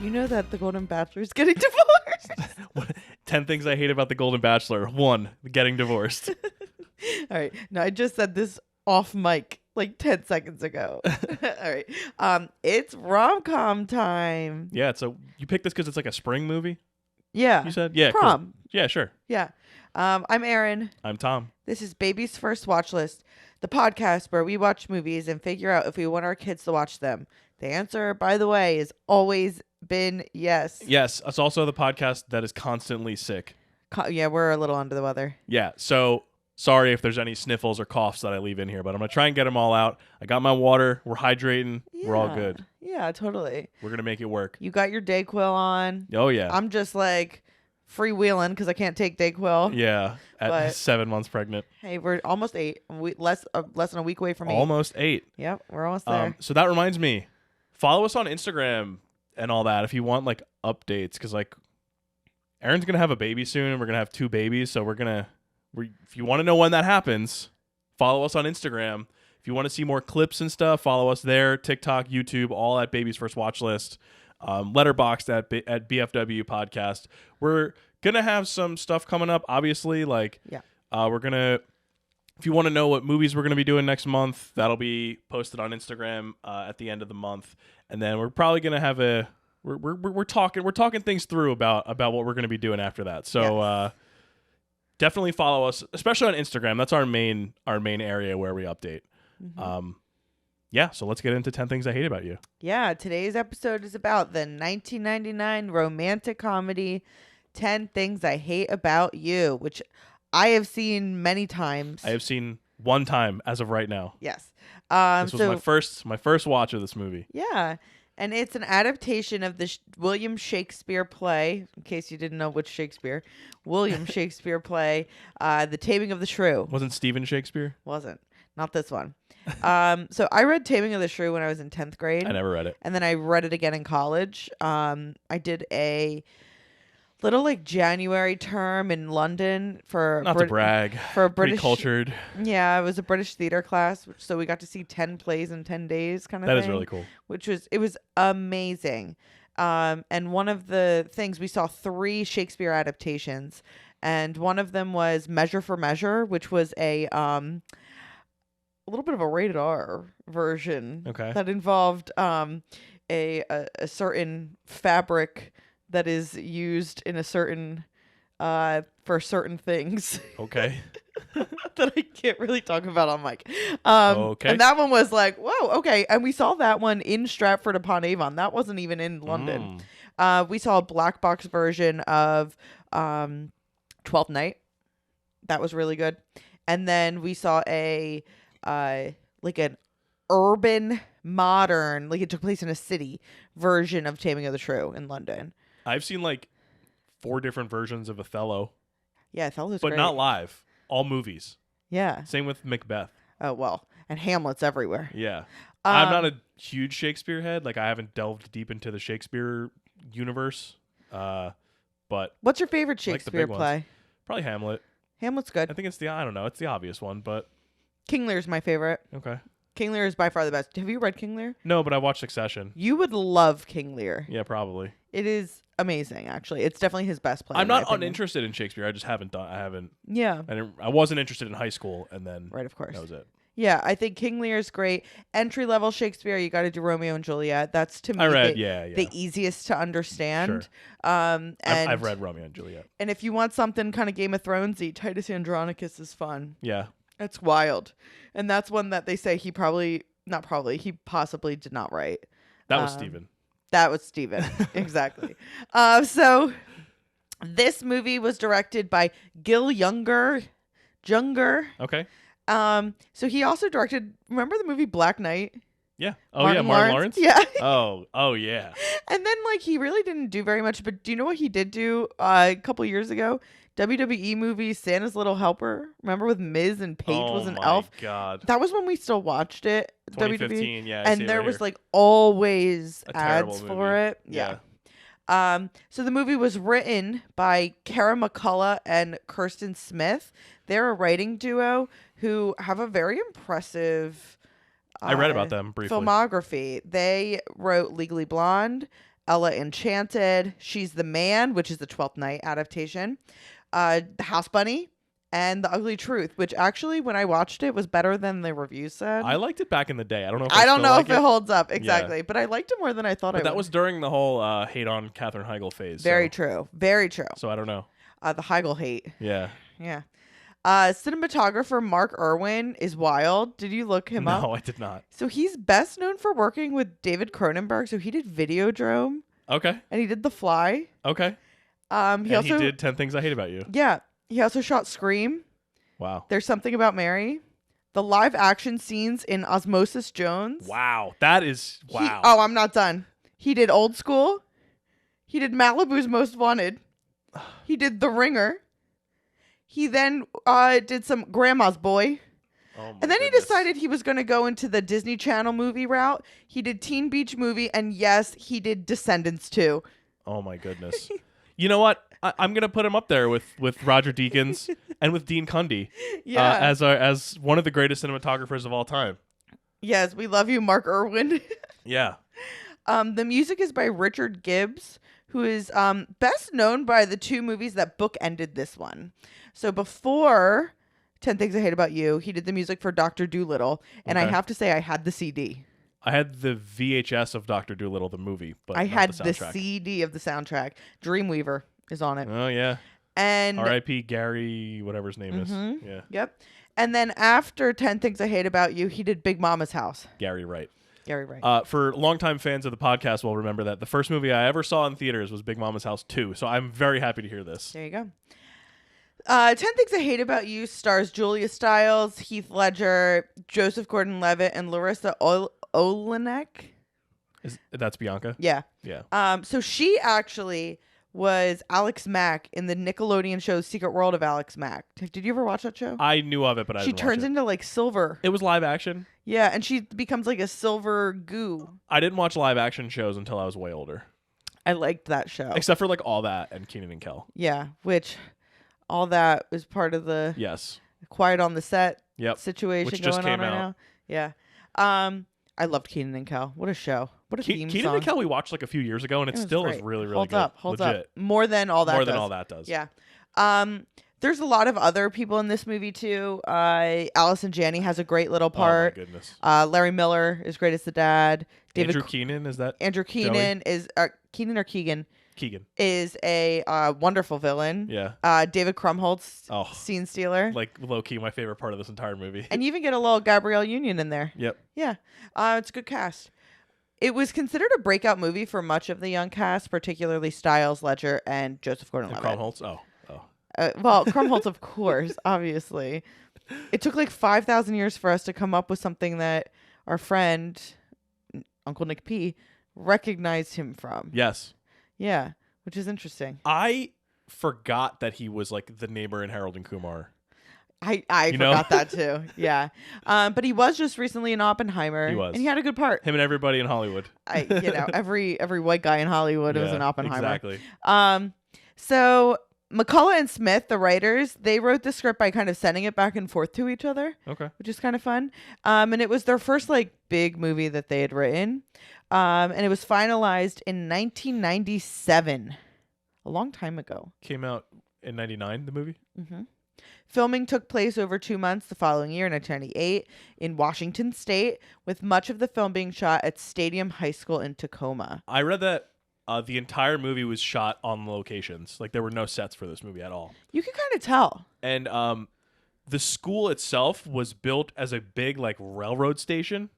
You know that the Golden Bachelor is getting divorced. 10 things I hate about the Golden Bachelor. 1, getting divorced. All right. No, I just said this off mic like 10 seconds ago. All right. It's rom-com time. Yeah, so you picked this because it's like a spring movie? Yeah. You said? Yeah, Prom. Cool. Yeah, sure. Yeah. I'm Erin. I'm Tom. This is Baby's First Watch List, the podcast where we watch movies and figure out if we want our kids to watch them. The answer, by the way, has always been yes. Yes, it's also the podcast that is constantly sick. Yeah, we're a little under the weather. Yeah, so sorry if there's any sniffles or coughs that I leave in here, but I'm going to try and get them all out. I got my water. We're hydrating. Yeah. We're all good. Yeah, totally. We're going to make it work. You got your Dayquil on. Oh, yeah. I'm just like freewheeling because I can't take Dayquil. Yeah, at But 7 months pregnant. Hey, we're almost 8. Less than a week away from 8. Almost 8. Yep, we're almost there. So that reminds me, follow us on Instagram and all that if you want like updates, because like Erin's gonna have a baby soon and we're gonna have 2 babies, so if you want to know when that happens, follow us on Instagram. If you want to see more clips and stuff, follow us there. TikTok, YouTube, all at Baby's First Watch List. Letterboxd at BFW Podcast. We're gonna have some stuff coming up, obviously. Like, Yeah. We're gonna. If you want to know what movies we're going to be doing next month, that'll be posted on Instagram at the end of the month, and then we're probably going to have we're talking things through about what we're going to be doing after that. So Yes. Definitely follow us, especially on Instagram. That's our main area where we update. Mm-hmm. Yeah. So let's get into 10 things I hate about you. Yeah, today's episode is about the 1999 romantic comedy 10 Things I Hate About You, which I have seen many times. I have seen one time as of right now. Yes. This was my first watch of this movie. Yeah. And it's an adaptation of the William Shakespeare play, in case you didn't know which Shakespeare. William Shakespeare play, The Taming of the Shrew. Wasn't Stephen Shakespeare? Wasn't. Not this one. So I read Taming of the Shrew when I was in 10th grade. I never read it. And then I read it again in college. I did a little like January term in London for Not to brag. for a Pretty British cultured. Yeah, it was a British theater class, so we got to see 10 plays in 10 days kind of That thing. is really cool. It was amazing. And one of the things we saw 3 Shakespeare adaptations, and one of them was Measure for Measure, which was a little bit of a rated R version. Okay. That involved a certain fabric that is used in a certain for certain things. Okay. That I can't really talk about on mic. Okay. And that one was like, whoa, okay. And we saw that one in Stratford upon Avon. That wasn't even in London. We saw a black box version of 12th Night. That was really good. And then we saw a like an urban modern, like it took place in a city version of Taming of the Shrew in London. I've seen like 4 different versions of Othello. Yeah, Othello's but great. not live. All movies. Yeah. Same with Macbeth. Oh, well. And Hamlet's everywhere. Yeah. I'm not a huge Shakespeare head. Like, I haven't delved deep into the Shakespeare universe. But what's your favorite I like the Shakespeare big play? ones. Probably Hamlet. Hamlet's good. I think it's I don't know. It's the obvious one, but. King Lear's my favorite. Okay. King Lear is by far the best. Have you read King Lear? No, but I watched Succession. You would love King Lear. Yeah, probably. It is amazing, actually. It's definitely his best play. I'm in my not opinion. uninterested in Shakespeare. I just haven't done. I haven't. Yeah. I wasn't interested in high school, and then. Right, of course. That was it. Yeah, I think King Lear is great. Entry level Shakespeare, you got to do Romeo and Juliet. That's to me I read, the easiest to understand. Sure. And I've read Romeo and Juliet. And if you want something kind of Game of Thronesy, Titus Andronicus is fun. Yeah. It's wild, and that's one that they say he possibly did not write. That was Stephen. That was Stephen. Exactly. So this movie was directed by Gil Junger. Okay. So he also directed, remember the movie Black Knight? Yeah. Oh, yeah. Martin Lawrence? Yeah. Oh, yeah. And then, like, he really didn't do very much, but do you know what he did do a couple years ago? WWE movie Santa's Little Helper. Remember with Miz and Paige was an elf? Oh, my God. That was when we still watched it. 2015, WWE. yeah. And there was, like, always a ads for it. Yeah. So the movie was written by Kara McCullough and Kirsten Smith. They're a writing duo who have a very impressive I read about them briefly. filmography. They wrote Legally Blonde, Ella Enchanted, She's the Man, which is the 12th Night adaptation, The House Bunny, and The Ugly Truth, which actually, when I watched it, was better than the reviews said. I liked it back in the day. I don't know if I don't know like if it holds up exactly, but I liked it more than I thought But I that would. was during the whole hate on Katherine Heigl phase. Very true. Very true. So I don't know. The Heigl hate. Yeah. Yeah. Cinematographer Mark Irwin is wild. Did you look him up? No, I did not. So he's best known for working with David Cronenberg. So he did Videodrome. Okay. And he did The Fly. Okay. He did 10 Things I Hate About You. Yeah. He also shot Scream. Wow. There's Something About Mary. The live action scenes in Osmosis Jones. Wow. That is wow. I'm not done. He did Old School. He did Malibu's Most Wanted. He did The Ringer. He then did some Grandma's Boy. And then he decided he was going to go into the Disney Channel movie route. He did Teen Beach Movie, and yes, he did Descendants too. Oh my goodness. You know what? I'm going to put him up there with Roger Deakins and with Dean Cundy as one of the greatest cinematographers of all time. Yes, we love you, Mark Irwin. Yeah. The music is by Richard Gibbs, who is best known by the two movies that bookended this one. So before 10 Things I Hate About You, he did the music for Dr. Dolittle, and I have to say I had the CD. I had the VHS of Dr. Dolittle, the movie, but I not had the CD of the soundtrack. Dreamweaver is on it. Oh, yeah. And R.I.P. Gary, whatever his name is. Yeah. Yep. And then after 10 Things I Hate About You, he did Big Mama's House. Gary Wright. Gary Wright. For longtime fans of the podcast will remember that the first movie I ever saw in theaters was Big Mama's House 2, so I'm very happy to hear this. There you go. 10 Things I Hate About You stars Julia Stiles, Heath Ledger, Joseph Gordon-Levitt, and Larissa Olenek. That's Bianca? Yeah. Yeah. So she actually was Alex Mack in the Nickelodeon show Secret World of Alex Mack. Did you ever watch that show? I knew of it, but I didn't watch it. She turns into like silver. It was live action? Yeah, and she becomes like a silver goo. I didn't watch live action shows until I was way older. I liked that show. Except for like All That and Kenan and Kel. Yeah, which All That was part of the Quiet on the Set situation which going just came on right out. now. Yeah. I loved Kenan and Kel. What a show. What a theme Kenan song. and Kel we watched like a few years ago, and it still is really, really good. Holds Legit. up. More than All That More does. than All That does. Yeah. There's a lot of other people in this movie too. Allison Janney has a great little part. Oh my goodness. Larry Miller is great as the dad. Andrew Keenan, is that? Andrew Keenan is Keenan or Keegan? Keegan Is a wonderful villain. Yeah. David Krumholtz, scene stealer. Like low key, my favorite part of this entire movie. And you even get a little Gabrielle Union in there. Yep. Yeah. It's a good cast. It was considered a breakout movie for much of the young cast, particularly Stiles, Ledger, and Joseph Gordon-Levitt. Krumholtz? Oh. Well, Krumholtz, of course, obviously. It took like 5,000 years for us to come up with something that our friend, Uncle Nick P, recognized him from. Yes. Yeah, which is interesting. I forgot that he was like the neighbor in Harold and Kumar. I forgot that too. Yeah. But he was just recently in Oppenheimer. He was. And he had a good part. Him and everybody in Hollywood. Every white guy in Hollywood was in Oppenheimer. Exactly. So McCullough and Smith, the writers, they wrote the script by kind of sending it back and forth to each other. Okay. Which is kind of fun. And it was their first like big movie that they had written. And it was finalized in 1997. A long time ago. Came out in 99, the movie? Mm-hmm. Filming took place over 2 months the following year in 1998 in Washington State, with much of the film being shot at Stadium High School in Tacoma. I read that the entire movie was shot on locations. Like, there were no sets for this movie at all. You can kind of tell. And the school itself was built as a big, like, railroad station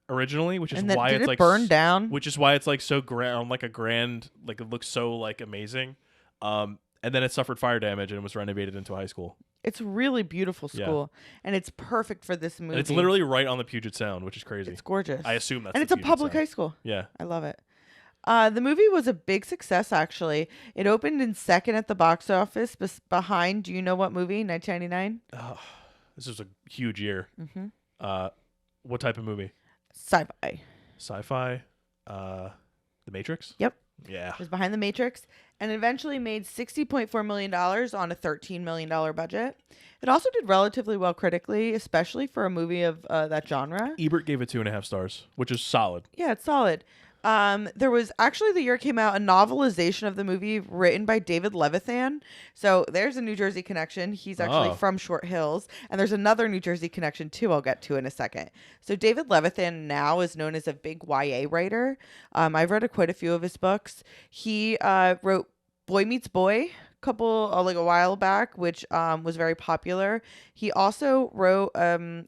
originally, which is why it's, like... burned down? Which is why it's, like, so grand, like, it looks so, like, amazing. And then it suffered fire damage and was renovated into a high school. It's a really beautiful school, and it's perfect for this movie. And it's literally right on the Puget Sound, which is crazy. It's gorgeous. I assume that's and it's a public high school. Yeah. I love it. The movie was a big success, actually. It opened in second at the box office behind, do you know what movie? 1999? This was a huge year. Mm-hmm. What type of movie? Sci-fi. Sci-fi? The Matrix? Yep. Yeah. It was behind The Matrix, and eventually made $60.4 million on a $13 million budget. It also did relatively well critically, especially for a movie of that genre. Ebert gave it 2.5 stars, which is solid. Yeah, it's solid. There was actually the year it came out a novelization of the movie written by David Levithan. So there's a New Jersey connection. He's actually from Short Hills, and there's another New Jersey connection too. I'll get to in a second. So David Levithan now is known as a big YA writer. I've read quite a few of his books. He wrote Boy Meets Boy like a while back, which was very popular. He also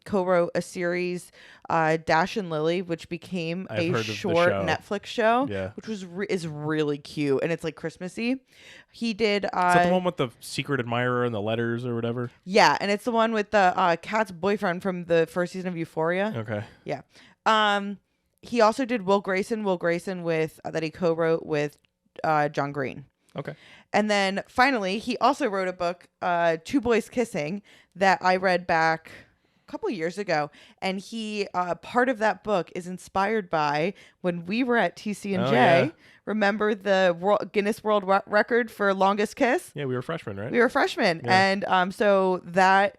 co-wrote a series, Dash and Lily, which became a short Netflix show, which was is really cute, and it's like Christmassy. He did. Is that the one with the secret admirer and the letters or whatever? Yeah, and it's the one with the Kat's boyfriend from the first season of Euphoria. Okay. Yeah. He also did Will Grayson with that he co-wrote with John Green. Okay. And then finally, he also wrote a book, Two Boys Kissing, that I read back a couple years ago. And he part of that book is inspired by when we were at TC&J. Yeah. Remember the Guinness World Record for longest kiss? Yeah, we were freshmen, right? We were freshmen. Yeah. And so that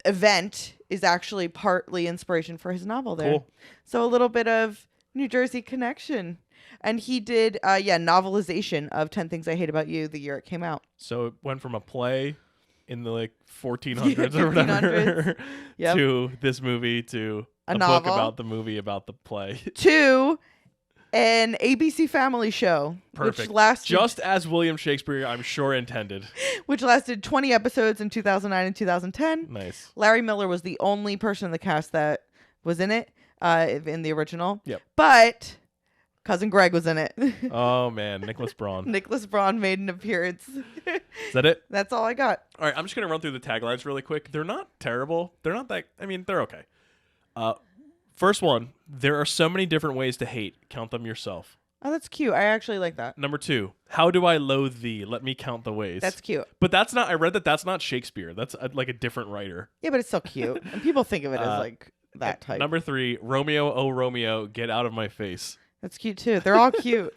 event is actually partly inspiration for his novel there. Cool. So a little bit of New Jersey connection. And he did, novelization of 10 Things I Hate About You the year it came out. So it went from a play in the 1400s or whatever to this movie to a book about the movie about the play. To an ABC Family show. Perfect. Which lasted, just as William Shakespeare, I'm sure, intended. Which lasted 20 episodes in 2009 and 2010. Nice. Larry Miller was the only person in the cast that was in it, in the original. Yep. But Cousin Greg was in it. Oh, man. Nicholas Braun. Nicholas Braun made an appearance. Is that it? That's all I got. All right. I'm just going to run through the taglines really quick. They're not terrible. They're not that... I mean, they're okay. First one, there are so many different ways to hate. Count them yourself. Oh, that's cute. I actually like that. Number 2, how do I loathe thee? Let me count the ways. That's cute. But that's not... I read that's not Shakespeare. That's like a different writer. Yeah, but it's still cute. And people think of it as like that type. Number 3, Romeo, oh Romeo, get out of my face. That's cute too. They're all cute.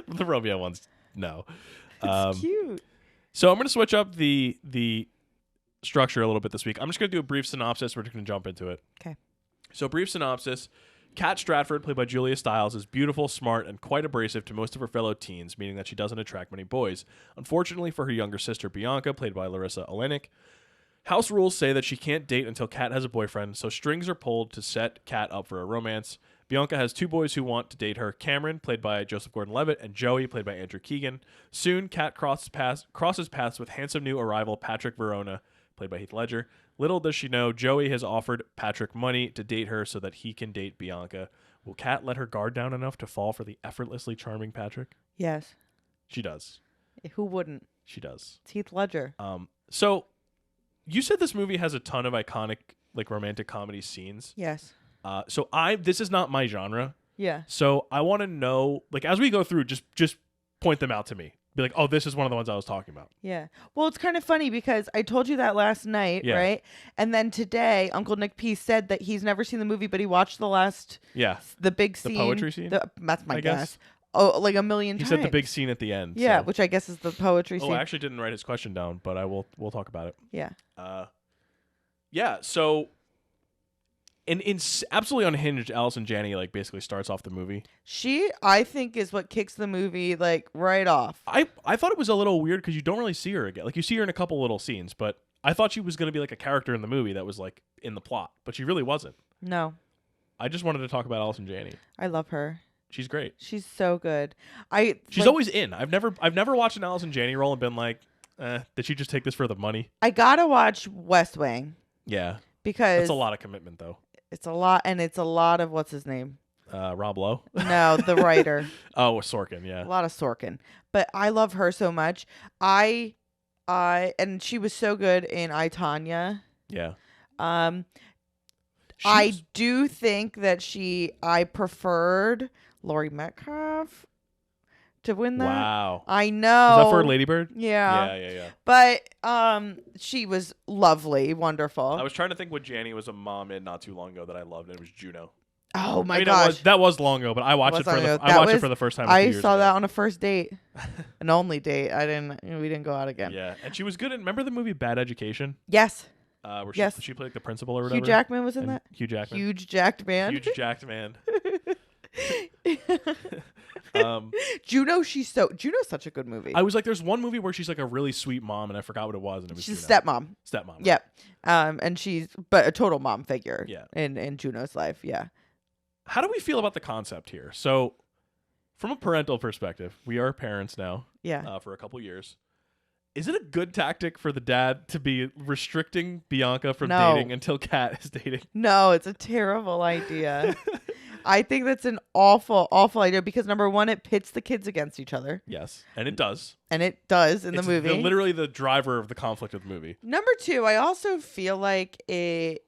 The Romeo ones, no. It's cute. So I'm going to switch up the structure a little bit this week. I'm just going to do a brief synopsis. We're just going to jump into it. Okay. So brief synopsis. Kat Stratford, played by Julia Stiles, is beautiful, smart, and quite abrasive to most of her fellow teens, meaning that she doesn't attract many boys. Unfortunately for her younger sister, Bianca, played by Larissa Olenek, house rules say that she can't date until Kat has a boyfriend, so strings are pulled to set Kat up for a romance. Bianca has 2 boys who want to date her, Cameron, played by Joseph Gordon-Levitt, and Joey, played by Andrew Keegan. Soon, Kat crosses paths with handsome new arrival Patrick Verona, played by Heath Ledger. Little does she know, Joey has offered Patrick money to date her so that he can date Bianca. Will Kat let her guard down enough to fall for the effortlessly charming Patrick? Yes. She does. Who wouldn't? She does. It's Heath Ledger. So, you said this movie has a ton of iconic, romantic comedy scenes. Yes. This is not my genre. Yeah. So I want to know, as we go through, just point them out to me. Be like, oh, this is one of the ones I was talking about. Yeah. Well, it's kind of funny because I told you that last night, right? And then today, Uncle Nick P said that he's never seen the movie, but he watched the last, the big scene. The poetry scene? That's my guess. Oh, like a million times. He said the big scene at the end. Yeah, so. which I guess is the poetry scene. I actually didn't write his question down, but we'll talk about it. Yeah. So in absolutely unhinged, Allison Janney basically starts off the movie. She, I think, is what kicks the movie right off. I thought it was a little weird because you don't really see her again. You see her in a couple little scenes, but I thought she was going to be a character in the movie that was in the plot, but she really wasn't. No. I just wanted to talk about Allison Janney. I love her. She's great. She's so good. She's always in. I've never watched an Allison Janney role and been like, did she just take this for the money? I gotta watch West Wing. Yeah. Because it's a lot of commitment though. It's a lot, and it's a lot of what's his name? Rob Lowe? No, the writer. Oh, Sorkin, yeah. A lot of Sorkin. But I love her so much. And she was so good in I, Tonya. Yeah. I do think that I preferred Laurie Metcalf to win that. Wow. I know. Is that for Lady Bird? Yeah. Yeah. But she was lovely, wonderful. I was trying to think what Janney was a mom in not too long ago that I loved, and it was Juno. Oh my gosh. That was long ago, but I watched it for the first time. I saw that on a first date. An only date. We didn't go out again. Yeah. And she was good in, remember the movie Bad Education? Yes. Where she played the principal or whatever. Hugh Jackman was in that? Hugh Jackman. Huge jacked man. Huge jacked man. Juno's such a good movie. I was like, there's one movie where she's like a really sweet mom, and I forgot what it was, and it was She's Juno. a stepmom. Stepmom. Right? Yep. And she's but a total mom figure. Yeah. In Juno's life. Yeah. How do we feel about the concept here? So, from a parental perspective, we are parents now. Yeah. For a couple years. Is it a good tactic for the dad to be restricting Bianca from dating until Kat is dating? No, it's a terrible idea. I think that's an awful, awful idea because number one, it pits the kids against each other. Yes, and it does. And it does in the movie. It's literally the driver of the conflict of the movie. Number two, I also feel like it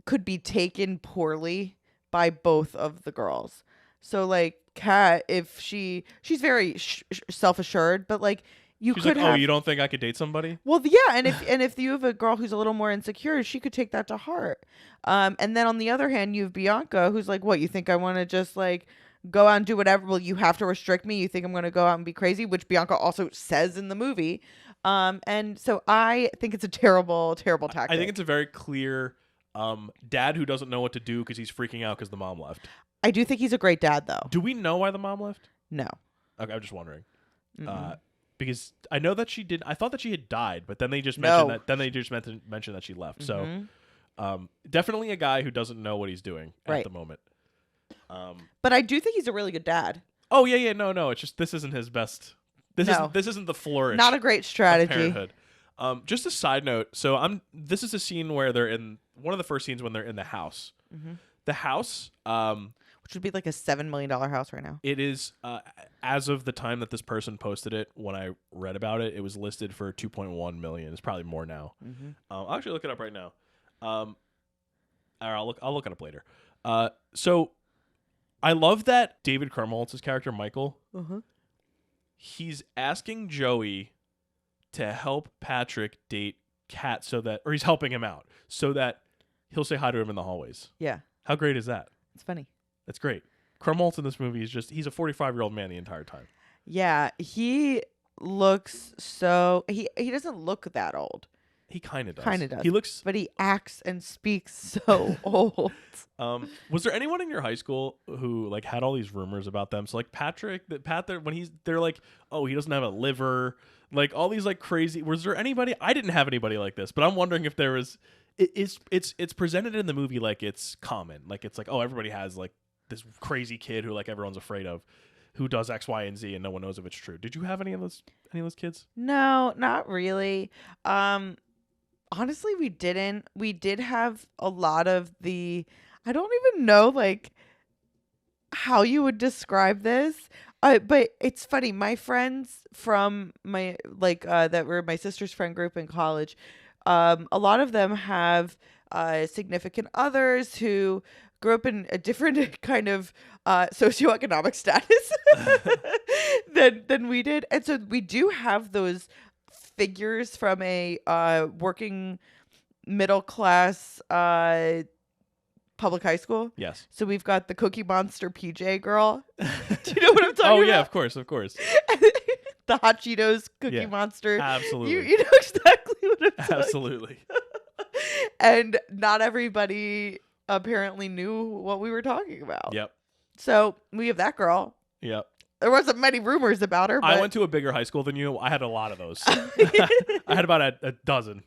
could be taken poorly by both of the girls. So like Kat, if she's very self-assured, but like she's could like, oh, you don't think I could date somebody? Well, yeah, and if you have a girl who's a little more insecure, she could take that to heart. And then on the other hand, you have Bianca, who's like, what, you think I want to just like go out and do whatever? Well, you have to restrict me. You think I'm going to go out and be crazy, which Bianca also says in the movie. And so I think it's a terrible, terrible tactic. I think it's a very clear dad who doesn't know what to do because he's freaking out because the mom left. I do think he's a great dad, though. Do we know why the mom left? No. Okay, I'm just wondering. Because I know that she did. I thought that she had died, but then they just mentioned that. Then they just mentioned that she left. So, definitely a guy who doesn't know what he's doing at the moment. But I do think he's a really good dad. Oh yeah. No. It's just this isn't his best. This isn't the flourish. Not a great strategy. Of parenthood. Just a side note. So this is a scene where they're in one of the first scenes when they're in the house. The house. Which would be like a $7 million house right now. It is, as of the time that this person posted it, when I read about it, it was listed for $2.1 million. It's probably more now. I'll actually look it up right now. Or I'll look it up later. So I love that David Krumholtz's character, Michael, he's asking Joey to help Patrick date Kat or he's helping him out so that he'll say hi to him in the hallways. Yeah. How great is that? It's funny. That's great. Krumholtz in this movie he's a 45-year-old man the entire time. Yeah, he looks so he doesn't look that old. He kind of does. He looks, but he acts and speaks so old. Was there anyone in your high school who like had all these rumors about them? So like Pat, they're like, oh, he doesn't have a liver, like all these like crazy. Was there anybody? I didn't have anybody like this, but I'm wondering if there was. It's presented in the movie like it's common, like it's like, oh, everybody has like this crazy kid who like everyone's afraid of, who does X, Y, and Z, and no one knows if it's true. Did you have any of those kids? No, not really. Honestly, we didn't. We did have a lot of the. I don't even know like how you would describe this. But it's funny. My friends from my that were my sister's friend group in college. A lot of them have significant others who grew up in a different kind of socioeconomic status than we did. And so we do have those figures from a working middle class public high school. Yes. So we've got the Cookie Monster PJ girl. Do you know what I'm talking about? Oh, yeah, of course. The Hot Cheetos Cookie Monster. Absolutely. You know exactly what I'm talking. Absolutely. And not everybody apparently knew what we were talking about. Yep. So we have that girl. Yep. There wasn't many rumors about her. But I went to a bigger high school than you. I had a lot of those. I had about a dozen.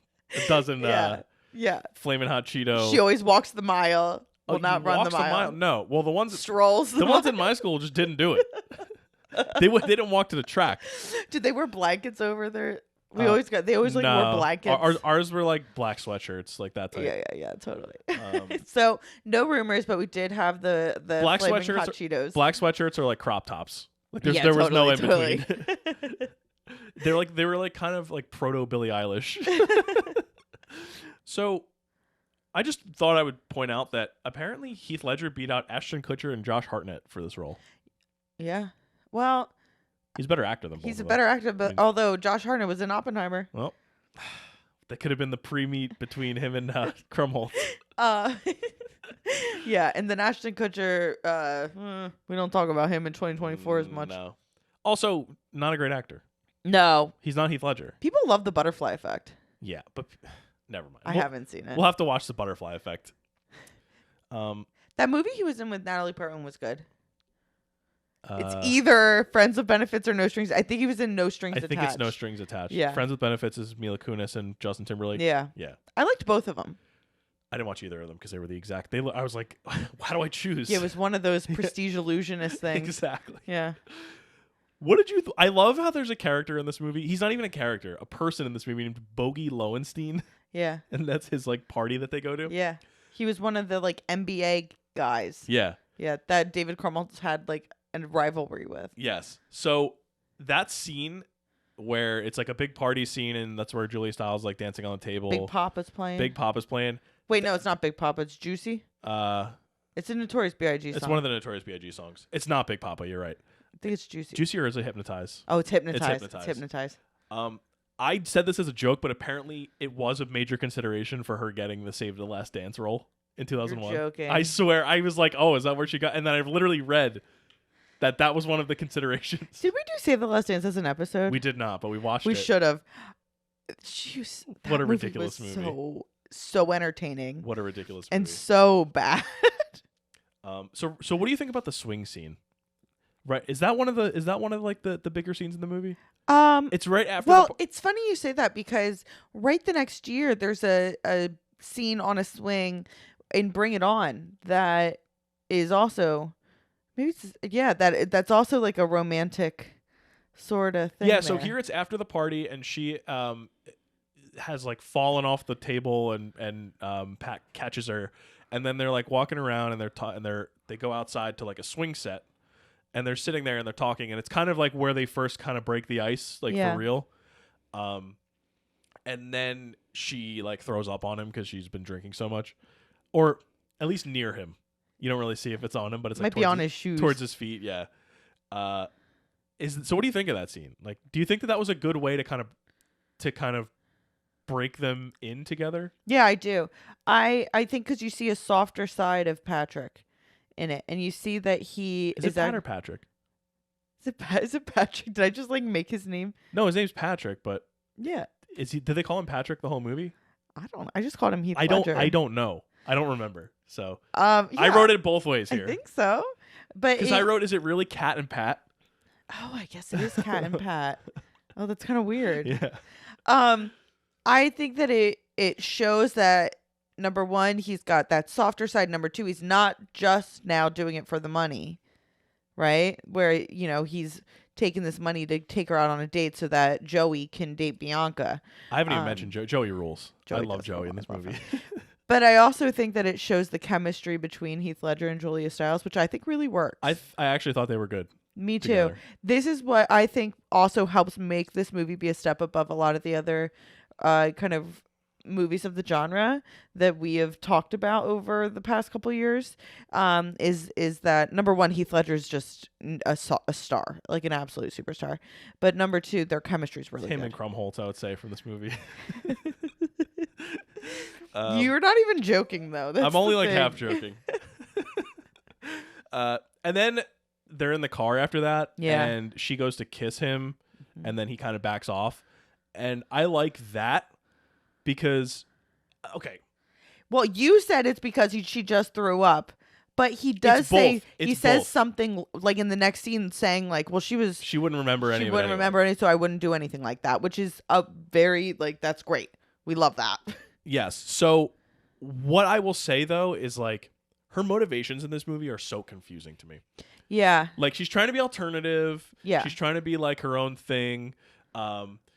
Yeah. Flamin' Hot Cheeto. She always walks the mile. Will not run the mile. No. Well, the ones strolls. The ones in my school just didn't do it. They didn't walk to the track. Did they wear blankets over their? They always like wore blankets. Ours were like black sweatshirts, like that type. Yeah, totally. So no rumors, but we did have the black sweatshirts. Hot Cheetos. Black sweatshirts are like crop tops. Like there was no in between. They were like kind of like proto Billie Eilish. So I just thought I would point out that apparently Heath Ledger beat out Ashton Kutcher and Josh Hartnett for this role. Yeah. Well, he's a better actor than both he's of a better actor, but although Josh Hartnett was in Oppenheimer. Well, that could have been the pre-meet between him and Krumholtz. Yeah, and then Ashton Kutcher, we don't talk about him in 2024 as much. No. Also, not a great actor. No. He's not Heath Ledger. People love The Butterfly Effect. Yeah, but never mind. I haven't seen it. We'll have to watch The Butterfly Effect. That movie he was in with Natalie Portman was good. It's either Friends with Benefits or No Strings. I think he was in No Strings Attached. I think it's No Strings Attached. Yeah. Friends with Benefits is Mila Kunis and Justin Timberlake. Yeah. Yeah. I liked both of them. I didn't watch either of them because they were the exact. I was like, how do I choose? Yeah, it was one of those prestige illusionist things. Exactly. Yeah. What did you? I love how there's a character in this movie. He's not even a character. A person in this movie named Bogey Lowenstein. Yeah. And that's his like party that they go to. Yeah. He was one of the like NBA guys. Yeah. Yeah. That David Krumholtz had like a rivalry with. Yes. So that scene where it's like a big party scene and that's where Julia Stiles like dancing on the table. Big Papa's playing. Big Papa's playing. Wait, no, it's not Big Papa. It's Juicy. It's a Notorious B.I.G. song. It's one of the Notorious B.I.G. songs. It's not Big Papa. You're right. I think it's Juicy. Juicy or is it Hypnotize? Oh, it's Hypnotize. It's Hypnotize. I said this as a joke, but apparently it was a major consideration for her getting the Save the Last Dance role in 2001. You're joking. I swear. I was like, oh, is that where she got? And then I literally read that was one of the considerations. Did we do Save the Last Dance as an episode? We did not, but we watched it. We should have. What a ridiculous movie. So entertaining. What a ridiculous movie. And so bad. So what do you think about the swing scene? Right, is that one of like the bigger scenes in the movie? It's right after. Well, it's funny you say that because right the next year there's a scene on a swing in Bring It On that is also that's also like a romantic sort of thing. Yeah, so here it's after the party and she has like fallen off the table and Pat catches her and then they're like walking around and they go outside to like a swing set. And they're sitting there and they're talking, and it's kind of like where they first kind of break the ice, like for real. And then she like throws up on him because she's been drinking so much, or at least near him. You don't really see if it's on him, but it's like might be on his shoes, towards his feet. Yeah. So what do you think of that scene? Like, do you think that was a good way to kind of break them in together? Yeah, I do. I think because you see a softer side of Patrick in it, and you see that he is it Pat or Patrick? Is it Patrick? Did I just like make his name? No, his name's Patrick, but yeah, did they call him Patrick the whole movie? I just called him Heath Ledger. I don't know. I don't remember. So yeah, I wrote it both ways here. I think so, but because I wrote, is it really Kat and Pat? Oh, I guess it is Kat and Pat. Oh, that's kind of weird. Yeah. I think that it shows that. Number one, he's got that softer side. Number two, he's not just now doing it for the money, right? Where, he's taking this money to take her out on a date so that Joey can date Bianca. I haven't even mentioned Joey rules. I love does Joey in this movie. But I also think that it shows the chemistry between Heath Ledger and Julia Stiles, which I think really works. I actually thought they were good. Me too. Together. This is what I think also helps make this movie be a step above a lot of the other kind of movies of the genre that we have talked about over the past couple of years, is that number one, Heath Ledger is just a star, like an absolute superstar. But number two, their chemistry is really him good. And Krumholtz, I would say, from this movie. You're not even joking though. I'm only like half joking. And then they're in the car after that, and she goes to kiss him, and then he kind of backs off, and I like that. Because, okay. Well, you said it's because she just threw up, but he does say he says something like in the next scene saying like, well, she wouldn't remember any. She wouldn't remember any, so I wouldn't do anything like that, which is a very like that's great. We love that. Yes. So what I will say though is like her motivations in this movie are so confusing to me. Yeah. Like she's trying to be alternative. Yeah. She's trying to be like her own thing.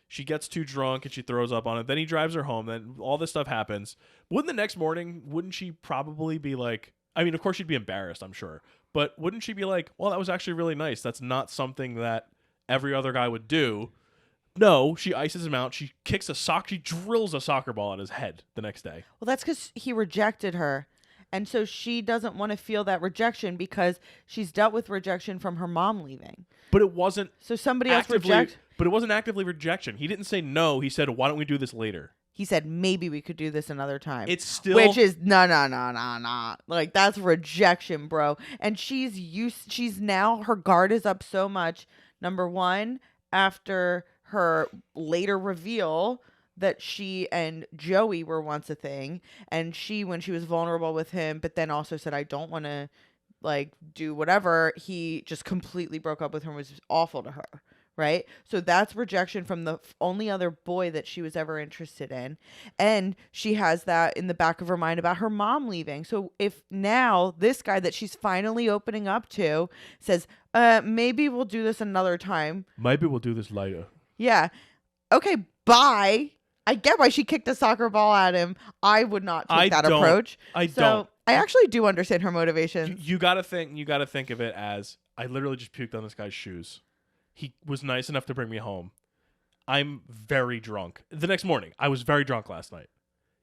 She gets too drunk and she throws up on it. Then he drives her home. Then all this stuff happens. Wouldn't the next morning, wouldn't she probably be like, I mean, of course she'd be embarrassed, I'm sure. But wouldn't she be like, well, that was actually really nice. That's not something that every other guy would do. No, she ices him out. She drills a soccer ball at his head the next day. Well, that's because he rejected her. And so she doesn't want to feel that rejection because she's dealt with rejection from her mom leaving. But it wasn't. So somebody else reject. But it wasn't actively rejection. He didn't say no. He said, why don't we do this later? He said, maybe we could do this another time. It's still. Which is, no. Like, that's rejection, bro. And she's now, her guard is up so much. Number one, after her later reveal that she and Joey were once a thing, and when she was vulnerable with him, but then also said, I don't want to like do whatever, he just completely broke up with her and was awful to her. Right? So that's rejection from the only other boy that she was ever interested in. And she has that in the back of her mind about her mom leaving. So if now this guy that she's finally opening up to says, maybe we'll do this another time. Maybe we'll do this later. Yeah. Okay, bye. I get why she kicked a soccer ball at him. I would not take that approach. I don't. I actually do understand her motivation. You gotta think of it as, I literally just puked on this guy's shoes. He was nice enough to bring me home. I'm very drunk. The next morning, I was very drunk last night.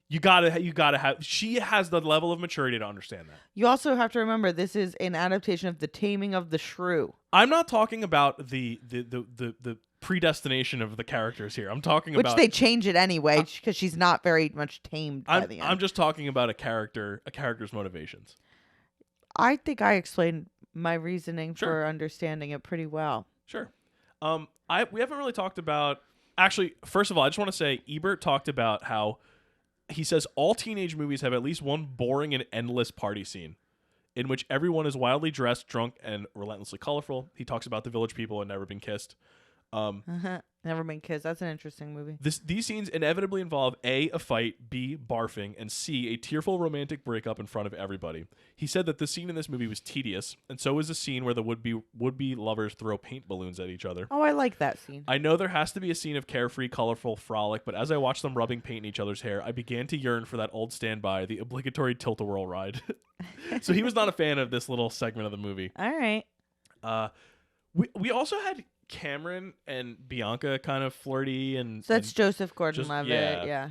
You gotta have. She has the level of maturity to understand that. You also have to remember this is an adaptation of The Taming of the Shrew. I'm not talking about the predestination of the characters here. I'm talking about, which they change it anyway because she's not very much tamed by the end. I'm just talking about a character's motivations. I think I explained my reasoning for understanding it pretty well. Sure. We haven't really talked about, actually, first of all, I just want to say Ebert talked about how he says all teenage movies have at least one boring and endless party scene in which everyone is wildly dressed, drunk, and relentlessly colorful. He talks about The Village People and Never Been Kissed. Never Been Kissed. That's an interesting movie. These scenes inevitably involve A, a fight, B, barfing, and C, a tearful romantic breakup in front of everybody. He said that the scene in this movie was tedious, and so was the scene where the would-be lovers throw paint balloons at each other. Oh, I like that scene. I know there has to be a scene of carefree, colorful frolic, but as I watched them rubbing paint in each other's hair, I began to yearn for that old standby, the obligatory tilt-a-whirl ride. So he was not a fan of this little segment of the movie. All right. We also had Cameron and Bianca kind of flirty, and so that's Joseph Gordon-Levitt. Yeah.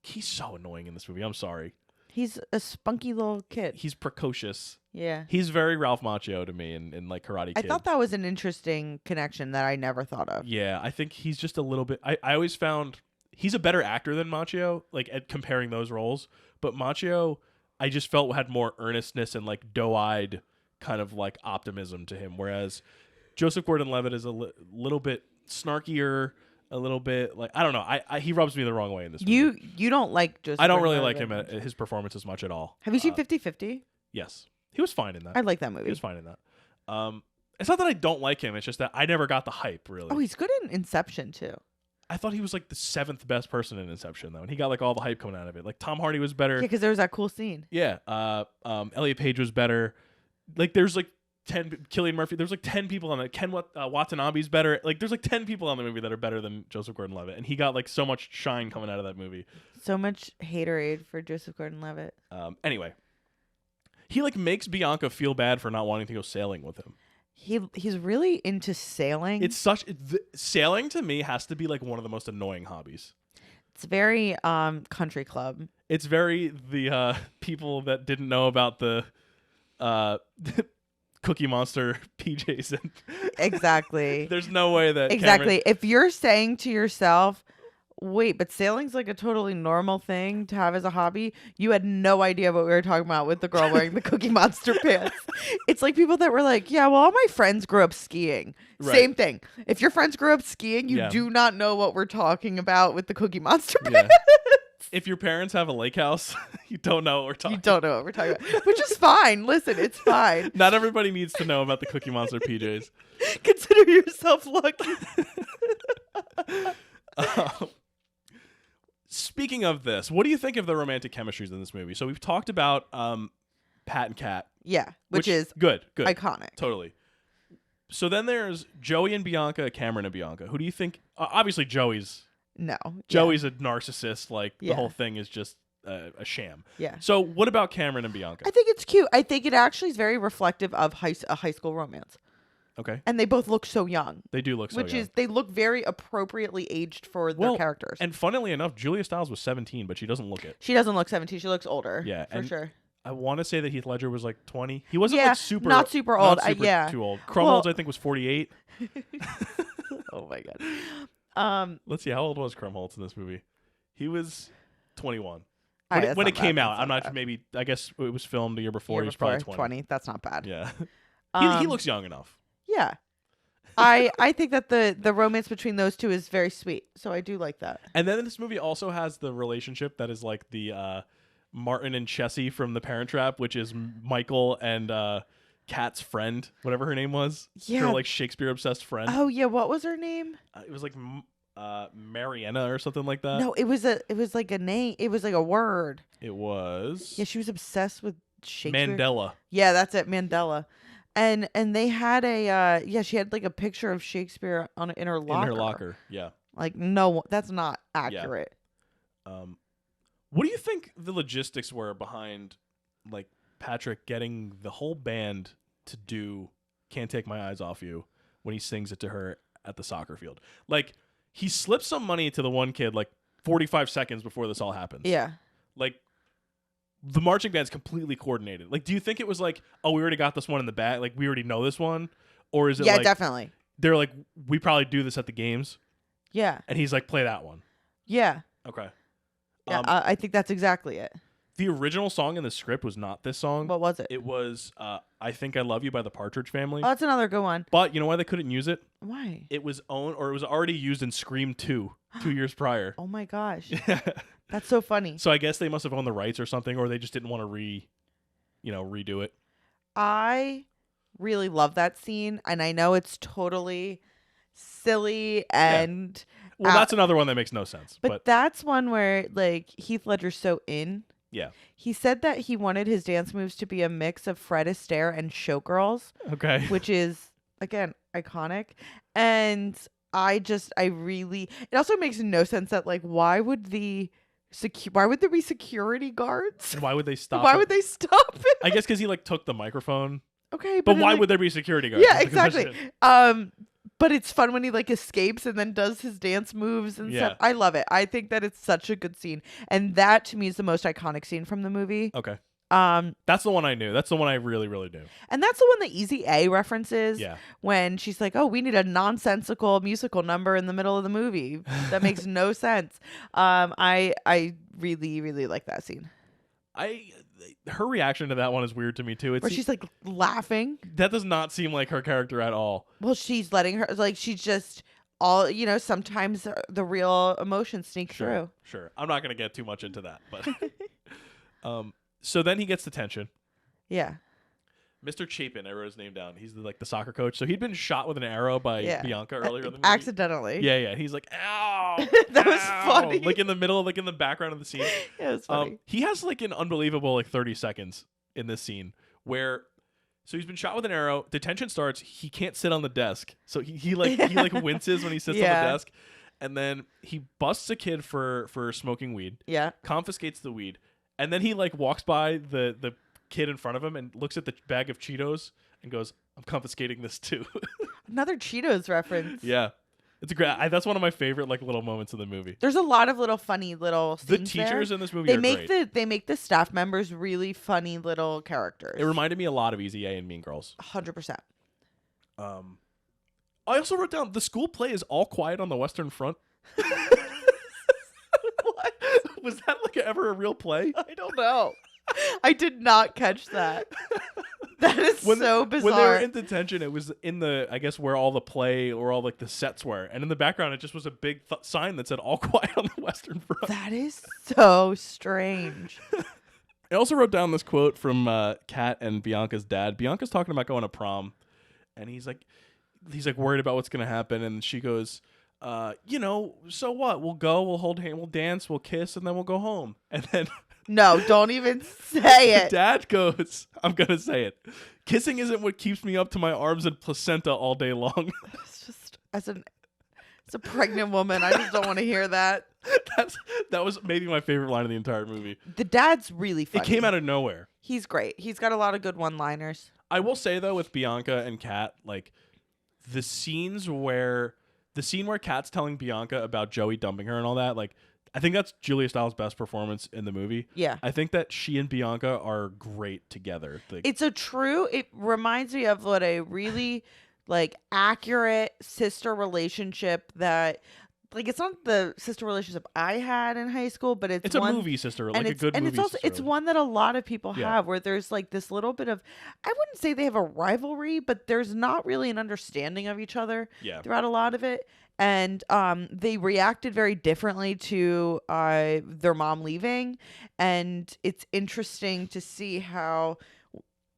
He's so annoying in this movie. I'm sorry. He's a spunky little kid. He's precocious. Yeah. He's very Ralph Macchio to me in like Karate Kid. I thought that was an interesting connection that I never thought of. Yeah, I think he's just a little bit. I always found he's a better actor than Macchio, like at comparing those roles. But Macchio, I just felt had more earnestness and like doe-eyed kind of like optimism to him, whereas Joseph Gordon-Levitt is a little bit snarkier, a little bit like, I don't know. He rubs me the wrong way in this movie. You don't like Joseph I don't really like him at his performance as much at all. Have you seen 50-50? Yes. He was fine in that. I like that movie. He was fine in that. It's not that I don't like him. It's just that I never got the hype, really. Oh, he's good in Inception, too. I thought he was like the 7th best person in Inception, though. And he got like all the hype coming out of it. Like Tom Hardy was better. Yeah, because there was that cool scene. Yeah. Elliot Page was better. Like there's like 10 Cillian Murphy. There's like 10 people on it. Ken Watanabe's better. Like there's like 10 people on the movie that are better than Joseph Gordon-Levitt, and he got like so much shine coming out of that movie. So much haterade for Joseph Gordon-Levitt. Anyway, he like makes Bianca feel bad for not wanting to go sailing with him. He's really into sailing. It's sailing to me has to be like one of the most annoying hobbies. It's very country club. It's very the people that didn't know about the Cookie Monster PJs. Exactly. There's no way that exactly. If you're saying to yourself, wait, but sailing's like a totally normal thing to have as a hobby, you had no idea what we were talking about with the girl wearing the Cookie Monster pants. It's like people that were like, yeah, well, all my friends grew up skiing. Right. Same thing. If your friends grew up skiing, you do not know what we're talking about with the Cookie Monster pants. If your parents have a lake house, you don't know what we're talking about. You don't know what we're talking about. Which is fine. Listen, it's fine. Not everybody needs to know about the Cookie Monster PJs. Consider yourself lucky. Speaking of this, what do you think of the romantic chemistries in this movie? So we've talked about Pat and Kat. Yeah, which is good. Iconic. Totally. So then there's Joey and Bianca, Cameron and Bianca. Who do you think? Obviously, Joey's a narcissist. Like the whole thing is just a sham. Yeah. So what about Cameron and Bianca? I think it's cute. I think it actually is very reflective of a high school romance. Okay. And they both look so young. They do look so young. They look very appropriately aged for their characters. And funnily enough, Julia Stiles was 17, but she doesn't look it. She doesn't look 17. She looks older. Yeah. For sure. I want to say that Heath Ledger was like 20. He wasn't like super not super old. Too old. Krumholtz, I think, was 48. Oh my god. Let's see, how old was Krumholtz in this movie? He was 21. When it came out. I'm not maybe I guess it was filmed the year before. He was probably 20. That's not bad. Yeah. He looks young enough. Yeah. I think that the romance between those two is very sweet. So I do like that. And then this movie also has the relationship that is like the Martin and Chessie from The Parent Trap, which is Michael and Kat's friend, whatever her name was. Yeah. Her like Shakespeare obsessed friend. Oh yeah, what was her name? It was like Mariana or something like that. No, it was like a name. It was like a word. It was. Yeah, she was obsessed with Shakespeare. Mandela. Yeah, that's it, Mandela. And they had she had like a picture of Shakespeare in her locker. In her locker, yeah. Like, no, that's not accurate. What do you think the logistics were behind like Patrick getting the whole band to do Can't Take My Eyes Off You when he sings it to her at the soccer field? Like, he slipped some money to the one kid like 45 seconds before this all happens. Yeah. Like, the marching band's completely coordinated. Like, do you think it was like, oh, we already got this one in the bag, like we already know this one? Or is it like, definitely. They're like, we probably do this at the games? Yeah. And he's like, play that one. Yeah. Okay. Yeah, I think that's exactly it. The original song in the script was not this song. What was it? It was I Think I Love You by the Partridge Family. Oh, that's another good one. But you know why they couldn't use it? Why? It was already used in Scream 2 2 years prior. Oh my gosh. That's so funny. So I guess they must have owned the rights or something, or they just didn't want to redo it. I really love that scene, and I know it's totally silly and Well, that's another one that makes no sense. but that's one where like Heath Ledger's so in. Yeah. He said that he wanted his dance moves to be a mix of Fred Astaire and Showgirls. Okay. Which is, again, iconic. And it also makes no sense that like why would there be security guards? And why would they stop? Why would they stop it? I guess because he like took the microphone. Okay, but why would there be security guards? Yeah, exactly. But it's fun when he like escapes and then does his dance moves and stuff. I love it. I think that it's such a good scene, and that to me is the most iconic scene from the movie. Okay. That's the one I knew. That's the one I really, really knew. And that's the one that Easy A references. Yeah. When she's like, "Oh, we need a nonsensical musical number in the middle of the movie that makes no sense." I really, really like that scene. Her reaction to that one is weird to me too. Where she's like laughing. That does not seem like her character at all. Well, she's letting her she's just all sometimes the real emotion sneaks through. Sure. I'm not gonna get too much into that, but so then he gets detention. Yeah. Mr. Chapin, I wrote his name down. He's the soccer coach. So he'd been shot with an arrow by Bianca earlier in the movie. Accidentally. Yeah. He's like, ow. That was funny. Like in the middle, like in the background of the scene. Yeah, it was funny. He has like an unbelievable like 30 seconds in this scene where so he's been shot with an arrow. Detention starts. He can't sit on the desk. So he winces when he sits on the desk. And then he busts a kid for smoking weed. Yeah. Confiscates the weed. And then he like walks by the kid in front of him and looks at the bag of Cheetos and goes, "I'm confiscating this too." Another Cheetos reference. Yeah, it's a great. That's one of my favorite like little moments in the movie. There's a lot of little funny little scenes. The teachers in this movie are great. They make the staff members really funny little characters. It reminded me a lot of Easy A and Mean Girls. 100%. I also wrote down the school play is All Quiet on the Western Front. What? Was that like ever a real play? I don't know. I did not catch that. That is so bizarre. When they were in detention, it was in the, I guess, where all the play or all like the sets were. And in the background, it just was a big sign that said All Quiet on the Western Front. That is so strange. I also wrote down this quote from Kat and Bianca's dad. Bianca's talking about going to prom. And he's like worried about what's going to happen. And she goes, so what? We'll go, we'll hold hands, we'll dance, we'll kiss, and then we'll go home. And then... No, don't even say it. Dad goes, I'm going to say it. Kissing isn't what keeps me up to my arms and placenta all day long. It's just, as a pregnant woman, I just don't want to hear that. That was maybe my favorite line of the entire movie. The dad's really funny. It came out of nowhere. He's great. He's got a lot of good one-liners. I will say, though, with Bianca and Kat, like, the scene where Kat's telling Bianca about Joey dumping her and all that, like, I think that's Julia Stiles' best performance in the movie. Yeah. I think that she and Bianca are great together. It reminds me of what a really like accurate sister relationship that like it's not the sister relationship I had in high school, but it's a one, movie sister, like and a it's, good and movie it's also sister. it's one that a lot of people Yeah. have, where there's like this little bit of, I wouldn't say they have a rivalry, but there's not really an understanding of each other throughout a lot of it. And they reacted very differently to their mom leaving, and it's interesting to see how,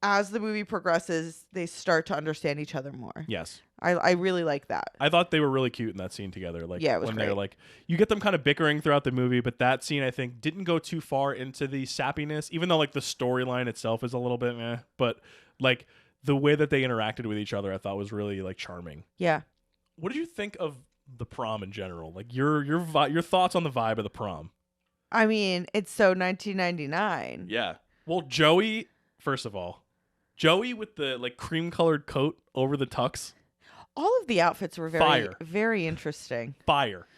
as the movie progresses, they start to understand each other more. Yes. I really like that. I thought they were really cute in that scene together. Like, yeah, it was when great. they're like, you get them kind of bickering throughout the movie, but that scene, I think, didn't go too far into the sappiness, even though like the storyline itself is a little bit meh, but like the way that they interacted with each other, I thought was really like charming. Yeah. What did you think of the prom in general? Like your thoughts on the vibe of the prom? I mean, it's so 1999. Yeah. Well, Joey, first of all, Joey with the like cream colored coat over the tux. All of the outfits were very, very interesting. Fire.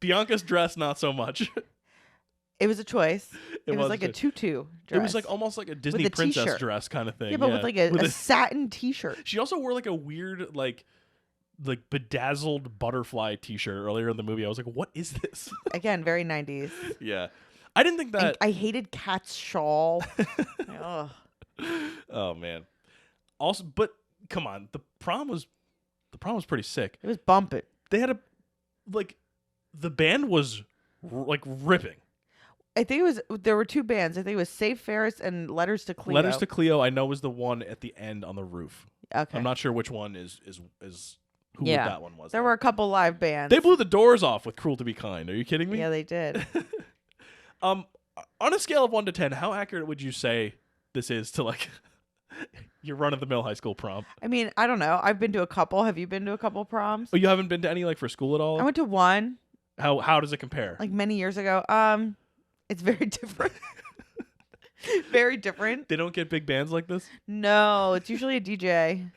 Bianca's dress, not so much. It was a choice. It was like a tutu dress. It was like almost like a Disney princess t-shirt. dress kind of thing. Yeah, but with like a satin t-shirt. She also wore like a weird like bedazzled butterfly t-shirt earlier in the movie. I was like, what is this? Again, very 90s. Yeah. I didn't think that. And I hated Kat's shawl. Ugh. Oh man. Also, but come on, the prom was pretty sick. It was bumping. They had the band was like ripping. I think there were two bands. I think it was Save Ferris and Letters to Cleo. Letters to Cleo, I know, was the one at the end on the roof. Okay. I'm not sure which one is who that one was. There were a couple live bands. They blew the doors off with Cruel to Be Kind. Are you kidding me? Yeah, they did. On a scale of 1 to 10, how accurate would you say this is to like your run-of-the-mill high school prom? I mean, I don't know. I've been to a couple. Have you been to a couple proms? Oh, you haven't been to any like for school at all? I went to one. How does it compare? Like many years ago. It's very different. Very different. They don't get big bands like this? No, it's usually a DJ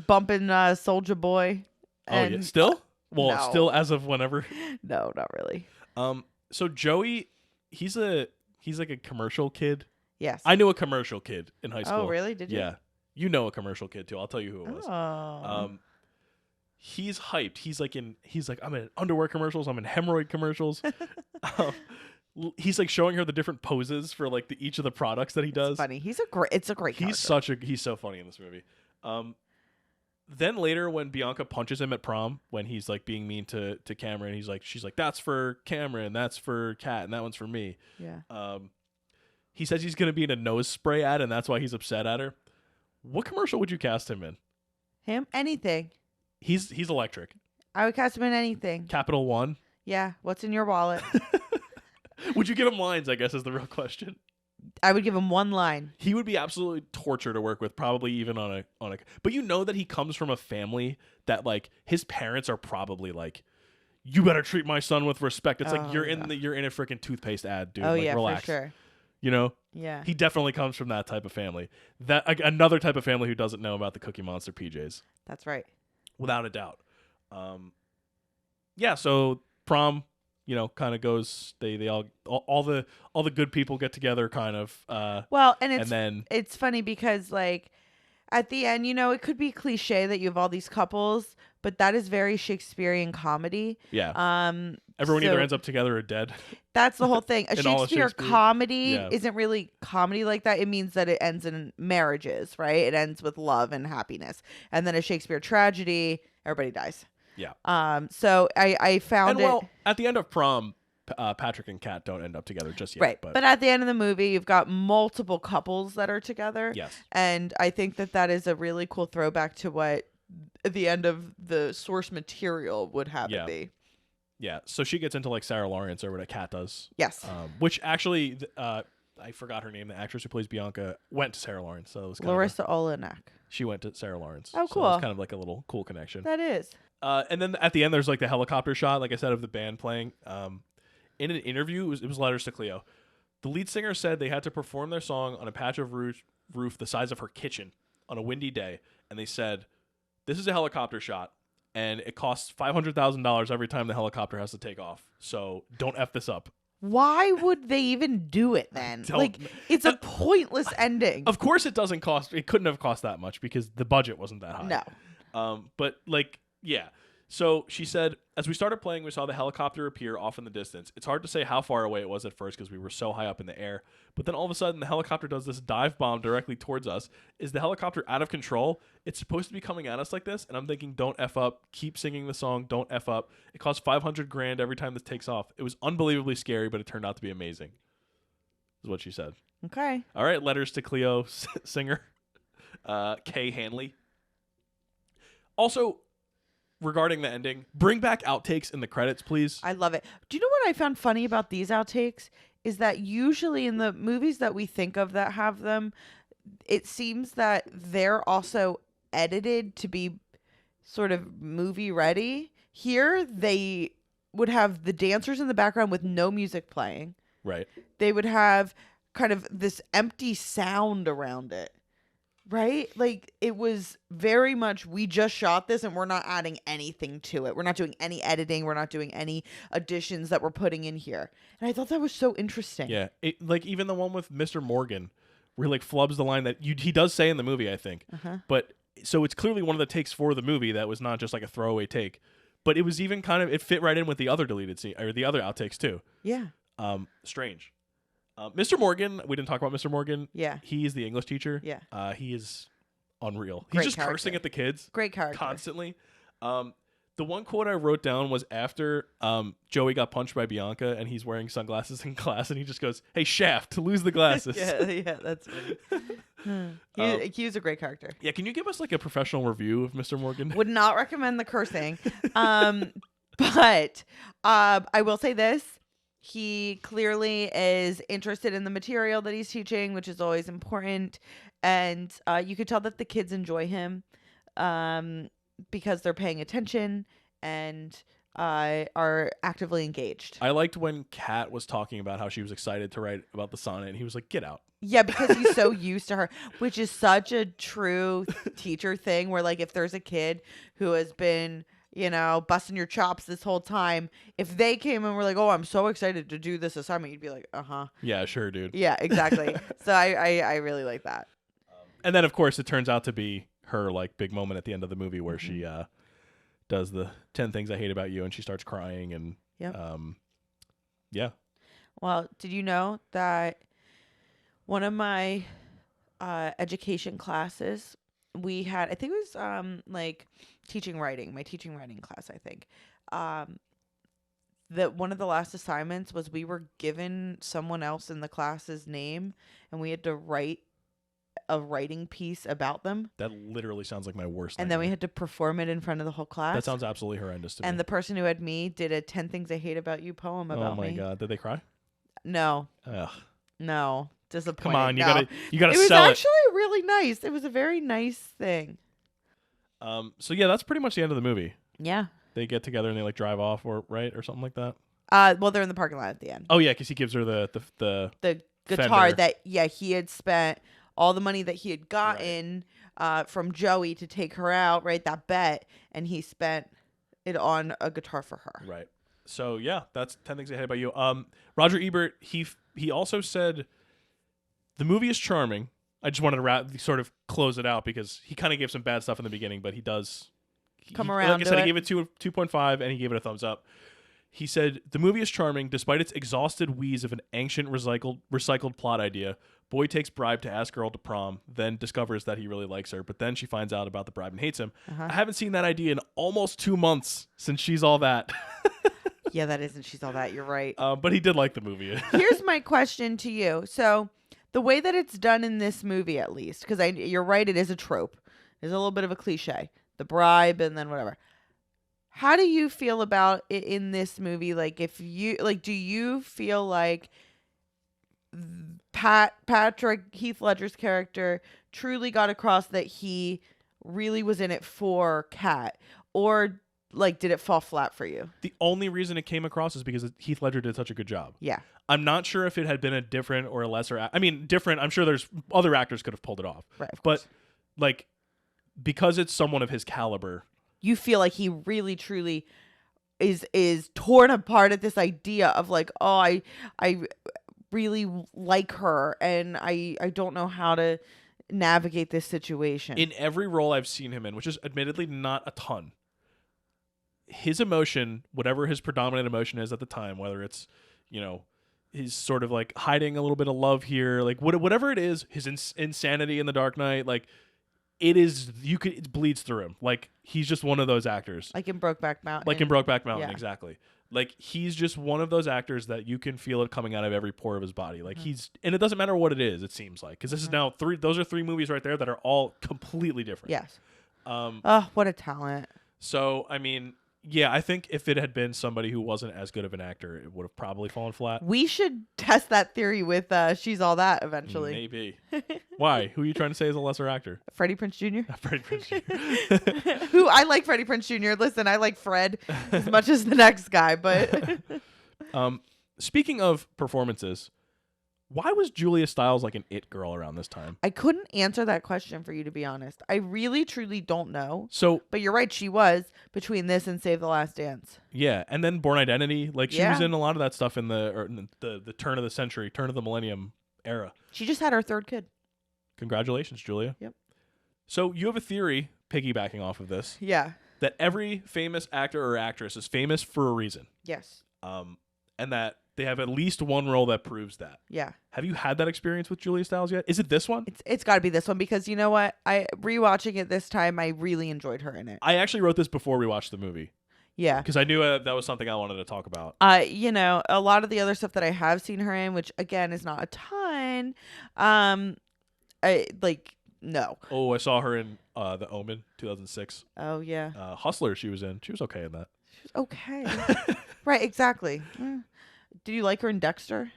bumping Soulja Boy. And, oh yeah, still? Well, no. Still as of whenever. No, not really. So Joey, he's like a commercial kid. Yes. I knew a commercial kid in high school. Oh, really? Did you? Yeah. You know a commercial kid too. I'll tell you who it was. Oh. He's hyped. He's like I'm in underwear commercials. I'm in hemorrhoid commercials. He's like showing her the different poses for like each of the products that he does. It's funny. It's a great character. He's so funny in this movie. Then later when Bianca punches him at prom, when he's like being mean to Cameron, she's like, that's for Cameron, that's for Kat, and that one's for me. Yeah. He says he's gonna be in a nose spray ad, and that's why he's upset at her. What commercial would you cast him in? Him? Anything. He's electric. I would cast him in anything. Capital One. Yeah. What's in your wallet? Would you give him lines, I guess, is the real question. I would give him one line. He would be absolutely torture to work with, probably even on a but you know that he comes from a family that like his parents are probably like, you better treat my son with respect. It's like you're in a freaking toothpaste ad, dude. Oh, like, yeah, relax. for sure. You know? Yeah. He definitely comes from that type of family. Another type of family who doesn't know about the Cookie Monster PJs. That's right. Without a doubt. Yeah, so prom, you know, kind of goes. They all the good people get together, kind of. Well, and then it's funny because like at the end, you know, it could be cliche that you have all these couples, but that is very Shakespearean comedy. Yeah. Everyone either ends up together or dead. That's the whole thing. A Shakespeare comedy Yeah. isn't really comedy like that. It means that it ends in marriages, right? It ends with love and happiness. And then a Shakespeare tragedy, everybody dies. Yeah. So I found at the end of prom, Patrick and Kat don't end up together just yet. Right. But at the end of the movie, you've got multiple couples that are together. Yes. And I think that is a really cool throwback to what the end of the source material would have it be. Yeah. So she gets into like Sarah Lawrence or what a Kat does. Yes. Which actually, I forgot her name. The actress who plays Bianca went to Sarah Lawrence. So it was Larissa Olenek. She went to Sarah Lawrence. Oh, cool. So it's kind of like a little cool connection. That is. And then at the end, there's like the helicopter shot, like I said, of the band playing. In an interview, it was Letters to Cleo. The lead singer said they had to perform their song on a patch of roof the size of her kitchen on a windy day. And they said, this is a helicopter shot, and it costs $500,000 every time the helicopter has to take off. So don't F this up. Why would they even do it then? Like, it's a pointless ending. Of course it couldn't have cost that much because the budget wasn't that high. No. But like, yeah. So she said, as we started playing, we saw the helicopter appear off in the distance. It's hard to say how far away it was at first because we were so high up in the air. But then all of a sudden, the helicopter does this dive bomb directly towards us. Is the helicopter out of control? It's supposed to be coming at us like this. And I'm thinking, don't F up. Keep singing the song. Don't F up. It costs $500,000 every time this takes off. It was unbelievably scary, but it turned out to be amazing. Is what she said. Okay. All right. Letters to Cleo Singer. Kay Hanley. Also, regarding the ending, bring back outtakes in the credits, please. I love it. Do you know what I found funny about these outtakes? Is that usually in the movies that we think of that have them, it seems that they're also edited to be sort of movie ready. Here, they would have the dancers in the background with no music playing. Right. They would have kind of this empty sound around it. Right? Like, it was very much, we just shot this and we're not adding anything to it. We're not doing any editing. We're not doing any additions that we're putting in here. And I thought that was so interesting. Yeah. Like, even the one with Mr. Morgan, where he, like, flubs the line that he does say in the movie, I think. Uh-huh. But, so it's clearly one of the takes for the movie that was not just, like, a throwaway take. But it was even kind of, it fit right in with the other deleted scene, or the other outtakes, too. Yeah. Strange. Mr. Morgan, we didn't talk about Mr. Morgan. Yeah. He is the English teacher. Yeah. He is unreal. Great He's just character. cursing at the kids. Great character. Constantly. The one quote I wrote down was after Joey got punched by Bianca and he's wearing sunglasses in class and he just goes, "Hey, Shaft, to lose the glasses." yeah, that's funny. He was a great character. Yeah, can you give us like a professional review of Mr. Morgan? Would not recommend the cursing. But I will say this. He clearly is interested in the material that he's teaching, which is always important. And you could tell that the kids enjoy him because they're paying attention and are actively engaged. I liked when Kat was talking about how she was excited to write about the sonnet, and he was like, "Get out." Yeah, because he's so used to her, which is such a true teacher thing where, like, if there's a kid who has been, busting your chops this whole time, if they came and were like, "Oh, I'm so excited to do this assignment," you'd be like, "Uh-huh. Yeah, sure, dude. Yeah, exactly." So I really like that. And then, of course, it turns out to be her, like, big moment at the end of the movie where she does the 10 things I hate about you, and she starts crying, and yeah. Well, did you know that one of my education classes, we had, I think it was like teaching writing, my teaching writing class, I think. That one of the last assignments was we were given someone else in the class's name and we had to write a writing piece about them. That literally sounds like my worst And then we had to perform it in front of the whole class. That sounds absolutely horrendous to me. And the person who had me did a 10 Things I Hate About You poem about me. Oh my God. Did they cry? No. Ugh. No. Disappointed. Come on, you No. gotta It was sell actually really nice. It was a very nice thing. So yeah, that's pretty much the end of the movie. Yeah. They get together and they like drive off or something like that. Well, they're in the parking lot at the end. Oh yeah, because he gives her the guitar Fender. that he had spent all the money that he had gotten from Joey to take her out, right? That bet, and he spent it on a guitar for her. Right. So yeah, that's 10 Things I Hate About You. Roger Ebert, he also said the movie is charming. I just wanted to sort of close it out because he kind of gave some bad stuff in the beginning, but he does come around. Like I said, he gave it 2.5 and he gave it a thumbs up. He said the movie is charming despite its exhausted wheeze of an ancient recycled plot idea. Boy takes bribe to ask girl to prom, then discovers that he really likes her, but then she finds out about the bribe and hates him. I haven't seen that idea in almost 2 months since She's All That. Yeah, that isn't She's All That. You're right. But he did like the movie. Here's my question to you. So the way that it's done in this movie, at least, because you're right, it is a trope. There's a little bit of a cliche. The bribe and then whatever. How do you feel about it in this movie? Like, if you do you feel like Patrick Heath Ledger's character truly got across that he really was in it for Kat, or like did it fall flat for you? The only reason it came across is because Heath Ledger did such a good job. Yeah. I'm not sure if it had been a different or a lesser. I mean, different. I'm sure there's other actors could have pulled it off. Right. Of but course. like, because it's someone of his caliber. You feel like he really truly is torn apart at this idea of like, oh, I really like her and I don't know how to navigate this situation. In every role I've seen him in, which is admittedly not a ton, his emotion, whatever his predominant emotion is at the time, whether it's, he's sort of like hiding a little bit of love here, like whatever it is, his insanity in The Dark Knight, like it bleeds through him. Like he's just one of those actors. Like in Brokeback Mountain. Yeah. Exactly. Like he's just one of those actors that you can feel it coming out of every pore of his body. Like and it doesn't matter what it is, it seems like, because this is now those are 3 movies right there that are all completely different. Yes. Oh, what a talent. So, I mean, yeah, I think if it had been somebody who wasn't as good of an actor, it would have probably fallen flat. We should test that theory with She's All That eventually. Maybe. Why? Who are you trying to say is a lesser actor? Freddie Prinze Jr.? Freddie Prinze Jr. Who I like Freddie Prinze Jr. Listen, I like Fred as much as the next guy, but speaking of performances, why was Julia Stiles like an it girl around this time? I couldn't answer that question for you, to be honest. I really, truly don't know. So, but you're right. She was between this and Save the Last Dance. Yeah, and then Born Identity. Like she was in a lot of that stuff in the turn of the century, turn of the millennium era. She just had her 3rd kid. Congratulations, Julia. Yep. So you have a theory, piggybacking off of this. Yeah. That every famous actor or actress is famous for a reason. Yes. And that they have at least one role that proves that. Yeah. Have you had that experience with Julia Stiles yet? Is it this one? It's got to be this one, because you know what? Rewatching it this time, I really enjoyed her in it. I actually wrote this before we watched the movie. Yeah. Because I knew that was something I wanted to talk about. A lot of the other stuff that I have seen her in, which again is not a ton, no. Oh, I saw her in The Omen, 2006. Oh, yeah. Hustler she was in. She was okay in that. She was okay. Right, exactly. Did you like her in Dexter?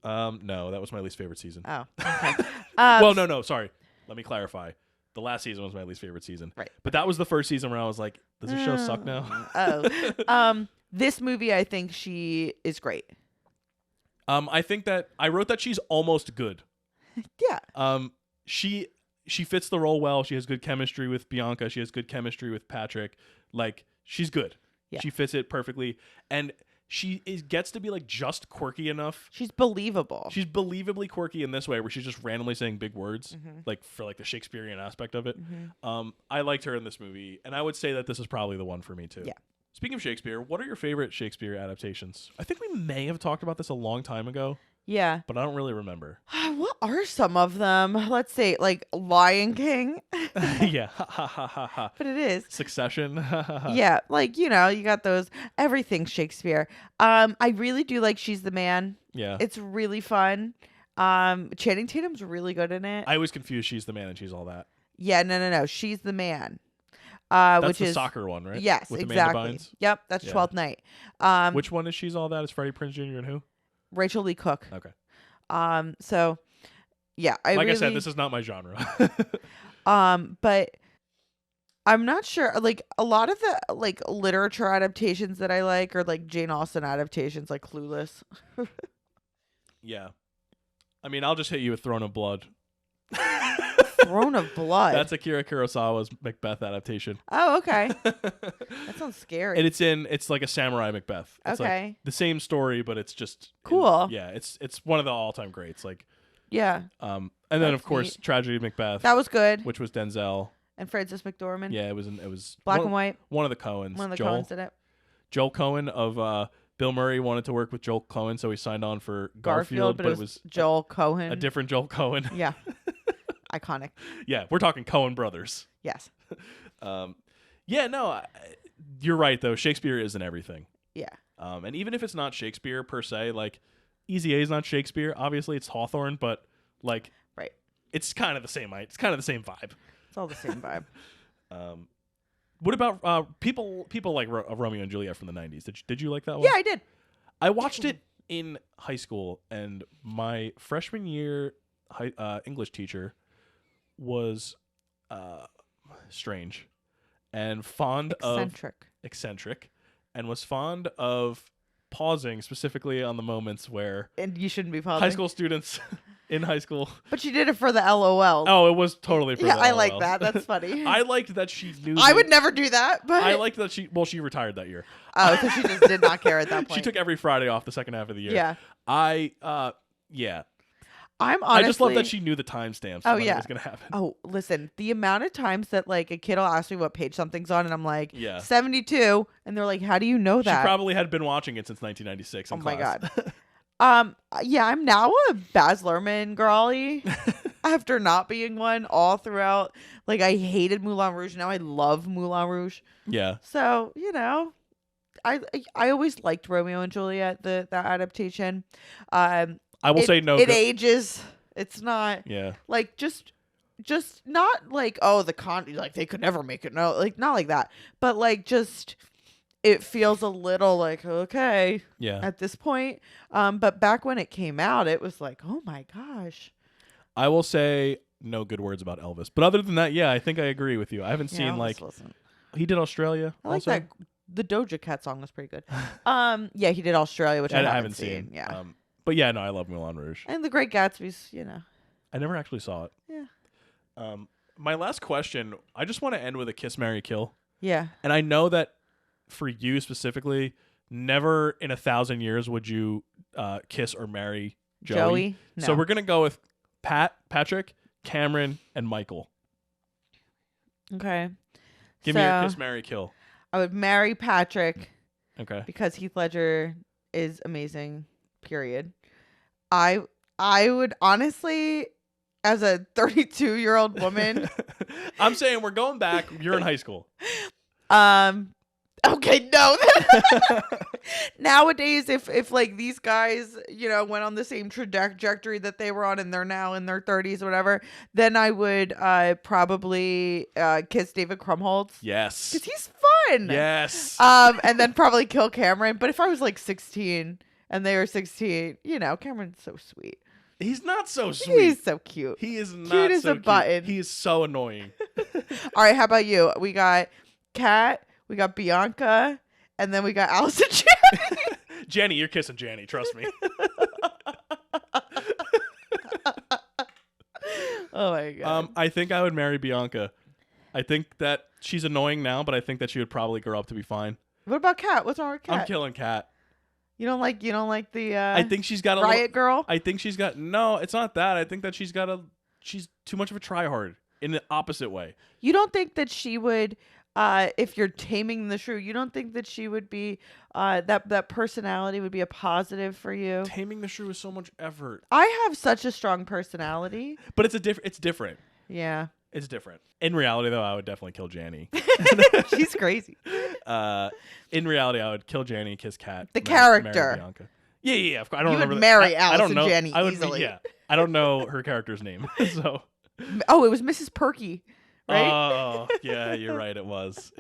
No, that was my least favorite season. Oh, okay. Well, no, sorry. Let me clarify. The last season was my least favorite season. Right. But that was the first season where I was like, does this show suck now? This movie, I think she is great. I think that I wrote that she's almost good. Yeah. She fits the role well. She has good chemistry with Bianca. She has good chemistry with Patrick. Like, she's good. Yeah. She fits it perfectly. And she gets to be like just quirky enough. She's believable. She's believably quirky in this way, where she's just randomly saying big words, like for like the Shakespearean aspect of it. I liked her in this movie, and I would say that this is probably the one for me too. Yeah. Speaking of Shakespeare, what are your favorite Shakespeare adaptations? I think we may have talked about this a long time ago. Yeah. But I don't really remember. What are some of them? Let's say, like, Lion King. Yeah. But it is. Succession. Yeah. Like, you got those. Everything's Shakespeare. I really do like She's the Man. Yeah. It's really fun. Channing Tatum's really good in it. I always confuse She's the Man and She's All That. Yeah. No. She's the Man. That's which the is soccer one, right? Yes, with exactly. Yep, that's 12th Night. Which one is She's All That? Is Freddie Prinze Jr. and who? Rachel Lee Cook. Okay. So, yeah, I said, this is not my genre. But I'm not sure. Like, a lot of the like literature adaptations that I like are like Jane Austen adaptations, like Clueless. Yeah. I mean, I'll just hit you with Throne of Blood. Throne of Blood. That's Akira Kurosawa's Macbeth adaptation. Oh, okay. That sounds scary. And it's like a samurai Macbeth. It's okay. Like the same story, but it's just cool. It's one of the all-time greats. Like, yeah. And then of course neat. Tragedy of Macbeth. That was good. Which was Denzel and Frances McDormand. Yeah, it was black and white. One of the Coens. One of the Coens did it. Joel Coen of Bill Murray wanted to work with Joel Coen, so he signed on for Garfield, but it was Joel Coen. A different Joel Coen. Yeah. Iconic. Yeah, we're talking Coen brothers. Yes. Yeah, no, you're right though. Shakespeare isn't everything. Yeah. And even if it's not Shakespeare per se, like Easy A is not Shakespeare. Obviously, it's Hawthorne, but like, right, it's kind of the same. It's kind of the same vibe. It's all the same vibe. What about people like Romeo and Juliet from the 90s? Did you like that one? Yeah, I did. I watched it in high school, and my freshman year English teacher was strange and fond eccentric and was fond of pausing specifically on the moments where and you shouldn't be pausing. High school students in high school. But she did it for the LOL. Oh, it was totally for the LOL. I like that. That's funny. I liked that she knew. I would never do that, but I liked that she retired that year. Oh, so she just did not care at that point. She took every Friday off the second half of the year. Yeah. Yeah. I'm honestly. I just love that she knew the timestamps. Oh, when yeah. it was gonna happen. Oh, listen, the amount of times that like a kid will ask me what page something's on, and I'm like, Yeah. 72, and they're like, how do you know that? She probably had been watching it since 1996. Oh in my class. God. Yeah, I'm now a Baz Luhrmann girlie after not being one all throughout. Like, I hated Moulin Rouge. Now I love Moulin Rouge. Yeah. So, you know, I always liked Romeo and Juliet, that adaptation. I will say no. It ages. It's not Yeah. like just not like, oh, like they could never make it. No, like not like that. But like just it feels a little like, okay, Yeah. at this point. But back when it came out, it was like, oh my gosh. I will say no good words about Elvis. But other than that, yeah, I think I agree with you. I haven't seen like he did Australia. I like also. that. The Doja Cat song was pretty good. Yeah, he did Australia, which I haven't seen. Yeah. But yeah, no, I love Moulin Rouge. And The Great Gatsby's, I never actually saw it. Yeah. My last question, I just want to end with a kiss, marry, kill. Yeah. And I know that for you specifically, never in 1,000 years would you kiss or marry Joey. No. So we're going to go with Patrick, Cameron, and Michael. Okay. Give me your kiss, marry, kill. I would marry Patrick. Okay. Because Heath Ledger is amazing, period. I would honestly, as a 32-year-old woman. I'm saying we're going back. You're in high school. Okay, no. Nowadays, if like these guys, went on the same trajectory that they were on and they're now in their 30s or whatever, then I would probably kiss David Krumholtz. Yes. Because he's fun. Yes. And then probably kill Cameron. But if I was like 16 and they were 16, Cameron's so sweet. He's not so sweet. He's so cute. He is not cute as so a button. He is so annoying. All right, how about you? We got Kat, we got Bianca, and then we got Allison Janney. Jenny, you're kissing Jenny. Trust me. Oh my God. I think I would marry Bianca. I think that she's annoying now, but I think that she would probably grow up to be fine. What about Kat? What's wrong with Kat? I'm killing Kat. You don't like the I think she's got a riot girl? I think she's got no, it's not that. I think that she's too much of a tryhard in the opposite way. You don't think that she would if you're taming the shrew, you don't think that she would be that personality would be a positive for you? Taming the shrew is so much effort. I have such a strong personality. But it's different. Yeah. It's different. In reality, though, I would definitely kill Janny. She's crazy. In reality, I would kill Janny, kiss Kat. The character. Marry Bianca. Yeah. Of course. I don't remember. You would marry I don't Allison know. Janney I would easily. Yeah. I don't know her character's name. So. Oh, it was Mrs. Perky, right? Oh, yeah, you're right. It was.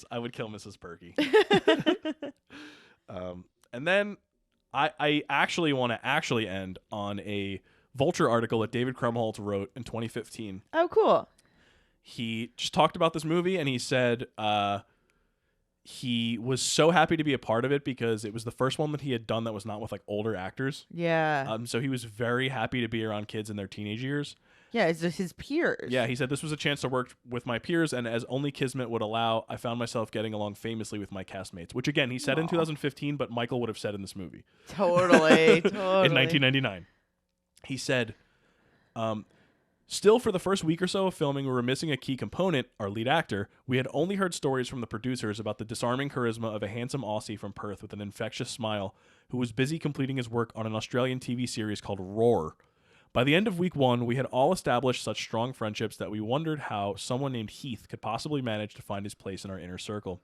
I would kill Mrs. Perky. And then I actually want to end on a Vulture article that David Krumholtz wrote in 2015. Oh, cool. He just talked about this movie, and he said he was so happy to be a part of it because it was the first one that he had done that was not with like older actors. Yeah. So he was very happy to be around kids in their teenage years. Yeah, it's his peers. Yeah, he said, this was a chance to work with my peers, and as only Kismet would allow, I found myself getting along famously with my castmates, which, again, he said in 2015, but Michael would have said in this movie. Totally. In 1999. He said, still, for the first week or so of filming, we were missing a key component, our lead actor. We had only heard stories from the producers about the disarming charisma of a handsome Aussie from Perth with an infectious smile who was busy completing his work on an Australian TV series called Roar. By the end of week 1, we had all established such strong friendships that we wondered how someone named Heath could possibly manage to find his place in our inner circle.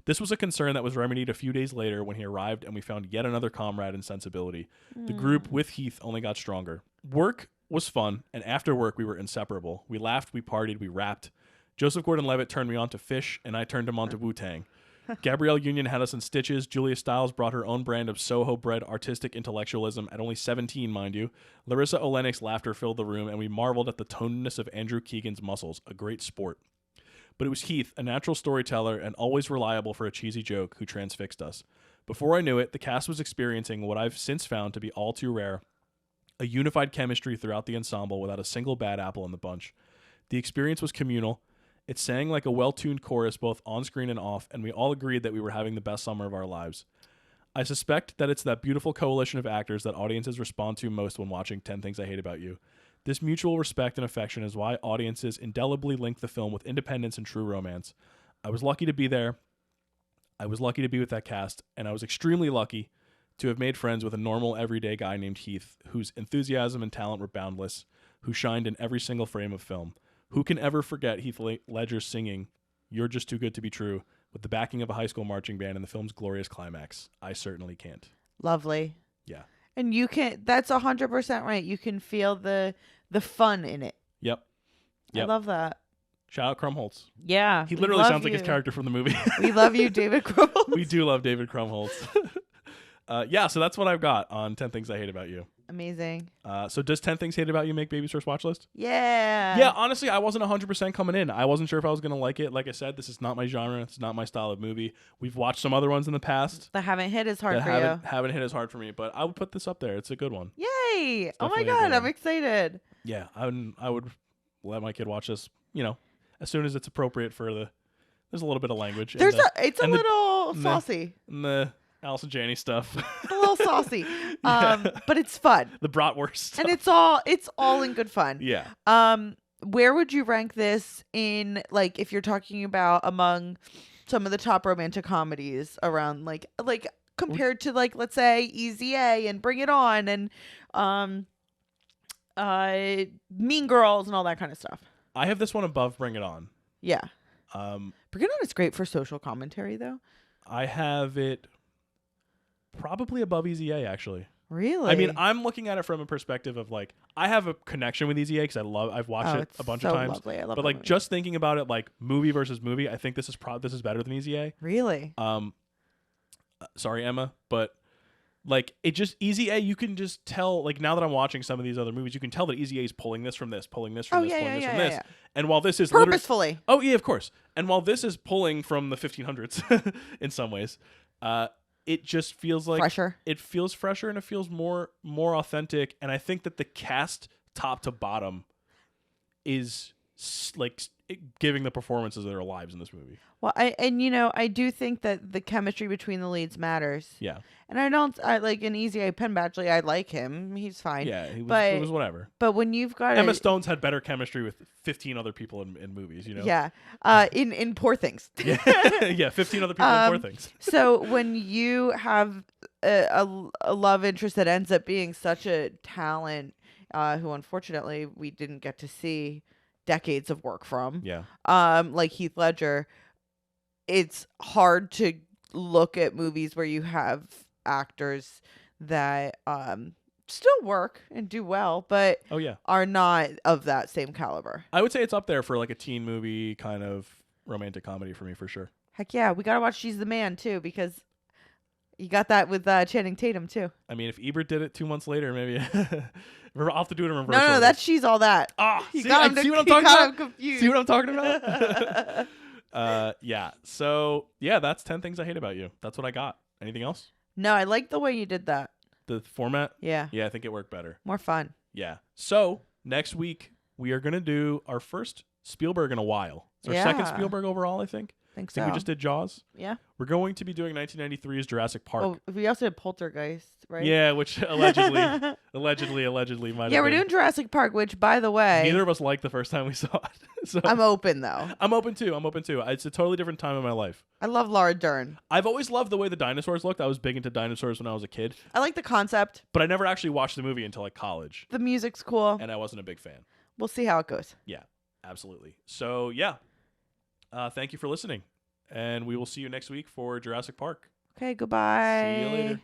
This was a concern that was remedied a few days later when he arrived and we found yet another comrade in sensibility. The group with Heath only got stronger. Work was fun, and after work we were inseparable. We laughed, we partied, we rapped. Joseph Gordon-Levitt turned me on to Fish, and I turned him on to Wu-Tang. Gabrielle Union had us in stitches. Julia Stiles brought her own brand of Soho-bred artistic intellectualism at only 17, mind you. Larissa Olenik's laughter filled the room, and we marveled at the tonedness of Andrew Keegan's muscles, a great sport. But it was Heath, a natural storyteller and always reliable for a cheesy joke, who transfixed us. Before I knew it, the cast was experiencing what I've since found to be all too rare, a unified chemistry throughout the ensemble without a single bad apple in the bunch. The experience was communal. It sang like a well-tuned chorus both on screen and off, and we all agreed that we were having the best summer of our lives. I suspect that it's that beautiful coalition of actors that audiences respond to most when watching 10 Things I Hate About You. This mutual respect and affection is why audiences indelibly link the film with independence and true romance. I was lucky to be there. I was lucky to be with that cast, and I was extremely lucky to have made friends with a normal, everyday guy named Heath, whose enthusiasm and talent were boundless, who shined in every single frame of film. Who can ever forget Heath Ledger singing "You're Just Too Good to Be True" with the backing of a high school marching band in the film's glorious climax? I certainly can't. Lovely. Yeah. And you can, that's 100% right. You can feel the fun in it. Yep. I love that. Shout out Krumholtz. Yeah. He literally sounds like his character from the movie. We love you, David Krumholtz. We do love David Krumholtz. Yeah, so that's what I've got on 10 Things I Hate About You. Amazing. So does 10 Things Hate About You make Baby's first watch list? Yeah. Yeah, honestly, I wasn't 100% coming in. I wasn't sure if I was going to like it. Like I said, this is not my genre. It's not my style of movie. We've watched some other ones in the past that haven't hit as hard that for you. haven't hit as hard for me, but I would put this up there. It's a good one. Yay. Oh my God, I'm excited. Yeah, I would let my kid watch this, as soon as it's appropriate there's a little bit of language. It's a little saucy. And the Allison Janney stuff. It's a little saucy. But it's fun. The bratwurst stuff. And it's all in good fun. Yeah. Where would you rank this in, like, if you're talking about among some of the top romantic comedies around, like compared to, like, let's say Easy A and Bring It On and Mean Girls and all that kind of stuff? I have this one above Bring It On. Yeah. Bring It On is great for social commentary, though. I have it probably above Easy A, actually. Really? I mean, I'm looking at it from a perspective of, like, I have a connection with Easy A because I've watched it a bunch of times. Lovely. I love but, like, movie. Just thinking about it, like, movie versus movie, I think this is better than Easy A. Really? Sorry, Emma, but, like, it just, Easy A, you can just tell, like, now that I'm watching some of these other movies, you can tell that Easy A is pulling this from this, pulling this from this, pulling this from this. Yeah. And while this is purposefully. Oh, yeah, of course. And while this is pulling from the 1500s in some ways, it just feels like fresher. It feels fresher and it feels more authentic. And I think that the cast, top to bottom, is like giving the performances of their lives in this movie. Well, I do think that the chemistry between the leads matters. Yeah. And I like an Easy A, Penn Badgley. I like him. He's fine. Yeah, it was whatever. But when you've got Emma Stone's had better chemistry with 15 other people in movies, Yeah. In Poor Things. Yeah, 15 other people in Poor Things. So when you have a love interest that ends up being such a talent, who unfortunately we didn't get to see decades of work from. Yeah. Like Heath Ledger, it's hard to look at movies where you have actors that still work and do well, but are not of that same caliber. I would say it's up there for, like, a teen movie kind of romantic comedy for me, for sure. Heck yeah, we gotta watch She's the Man too, because you got that with Channing Tatum too. I mean, if Ebert did it 2 months later, maybe I'll have to do it in reverse. No, that's She's All That. Ah, see what I'm talking about? Confused. See what I'm talking about? Yeah. So yeah, that's 10 Things I Hate About You. That's what I got. Anything else? No, I like the way you did that. The format? Yeah. Yeah, I think it worked better. More fun. Yeah. So next week we are gonna do our first Spielberg in a while. It's our second Spielberg overall, I think. I think we just did Jaws. Yeah. We're going to be doing 1993's Jurassic Park. Oh, we also did Poltergeist, right? Yeah, which allegedly might have Yeah, we're been. doing Jurassic Park, which, by the way... Neither of us liked the first time we saw it. So I'm open, though. I'm open, too. It's a totally different time in my life. I love Laura Dern. I've always loved the way the dinosaurs looked. I was big into dinosaurs when I was a kid. I like the concept. But I never actually watched the movie until, like, college. The music's cool. And I wasn't a big fan. We'll see how it goes. Yeah, absolutely. So, yeah. Thank you for listening. And we will see you next week for Jurassic Park. Okay, goodbye. See you later.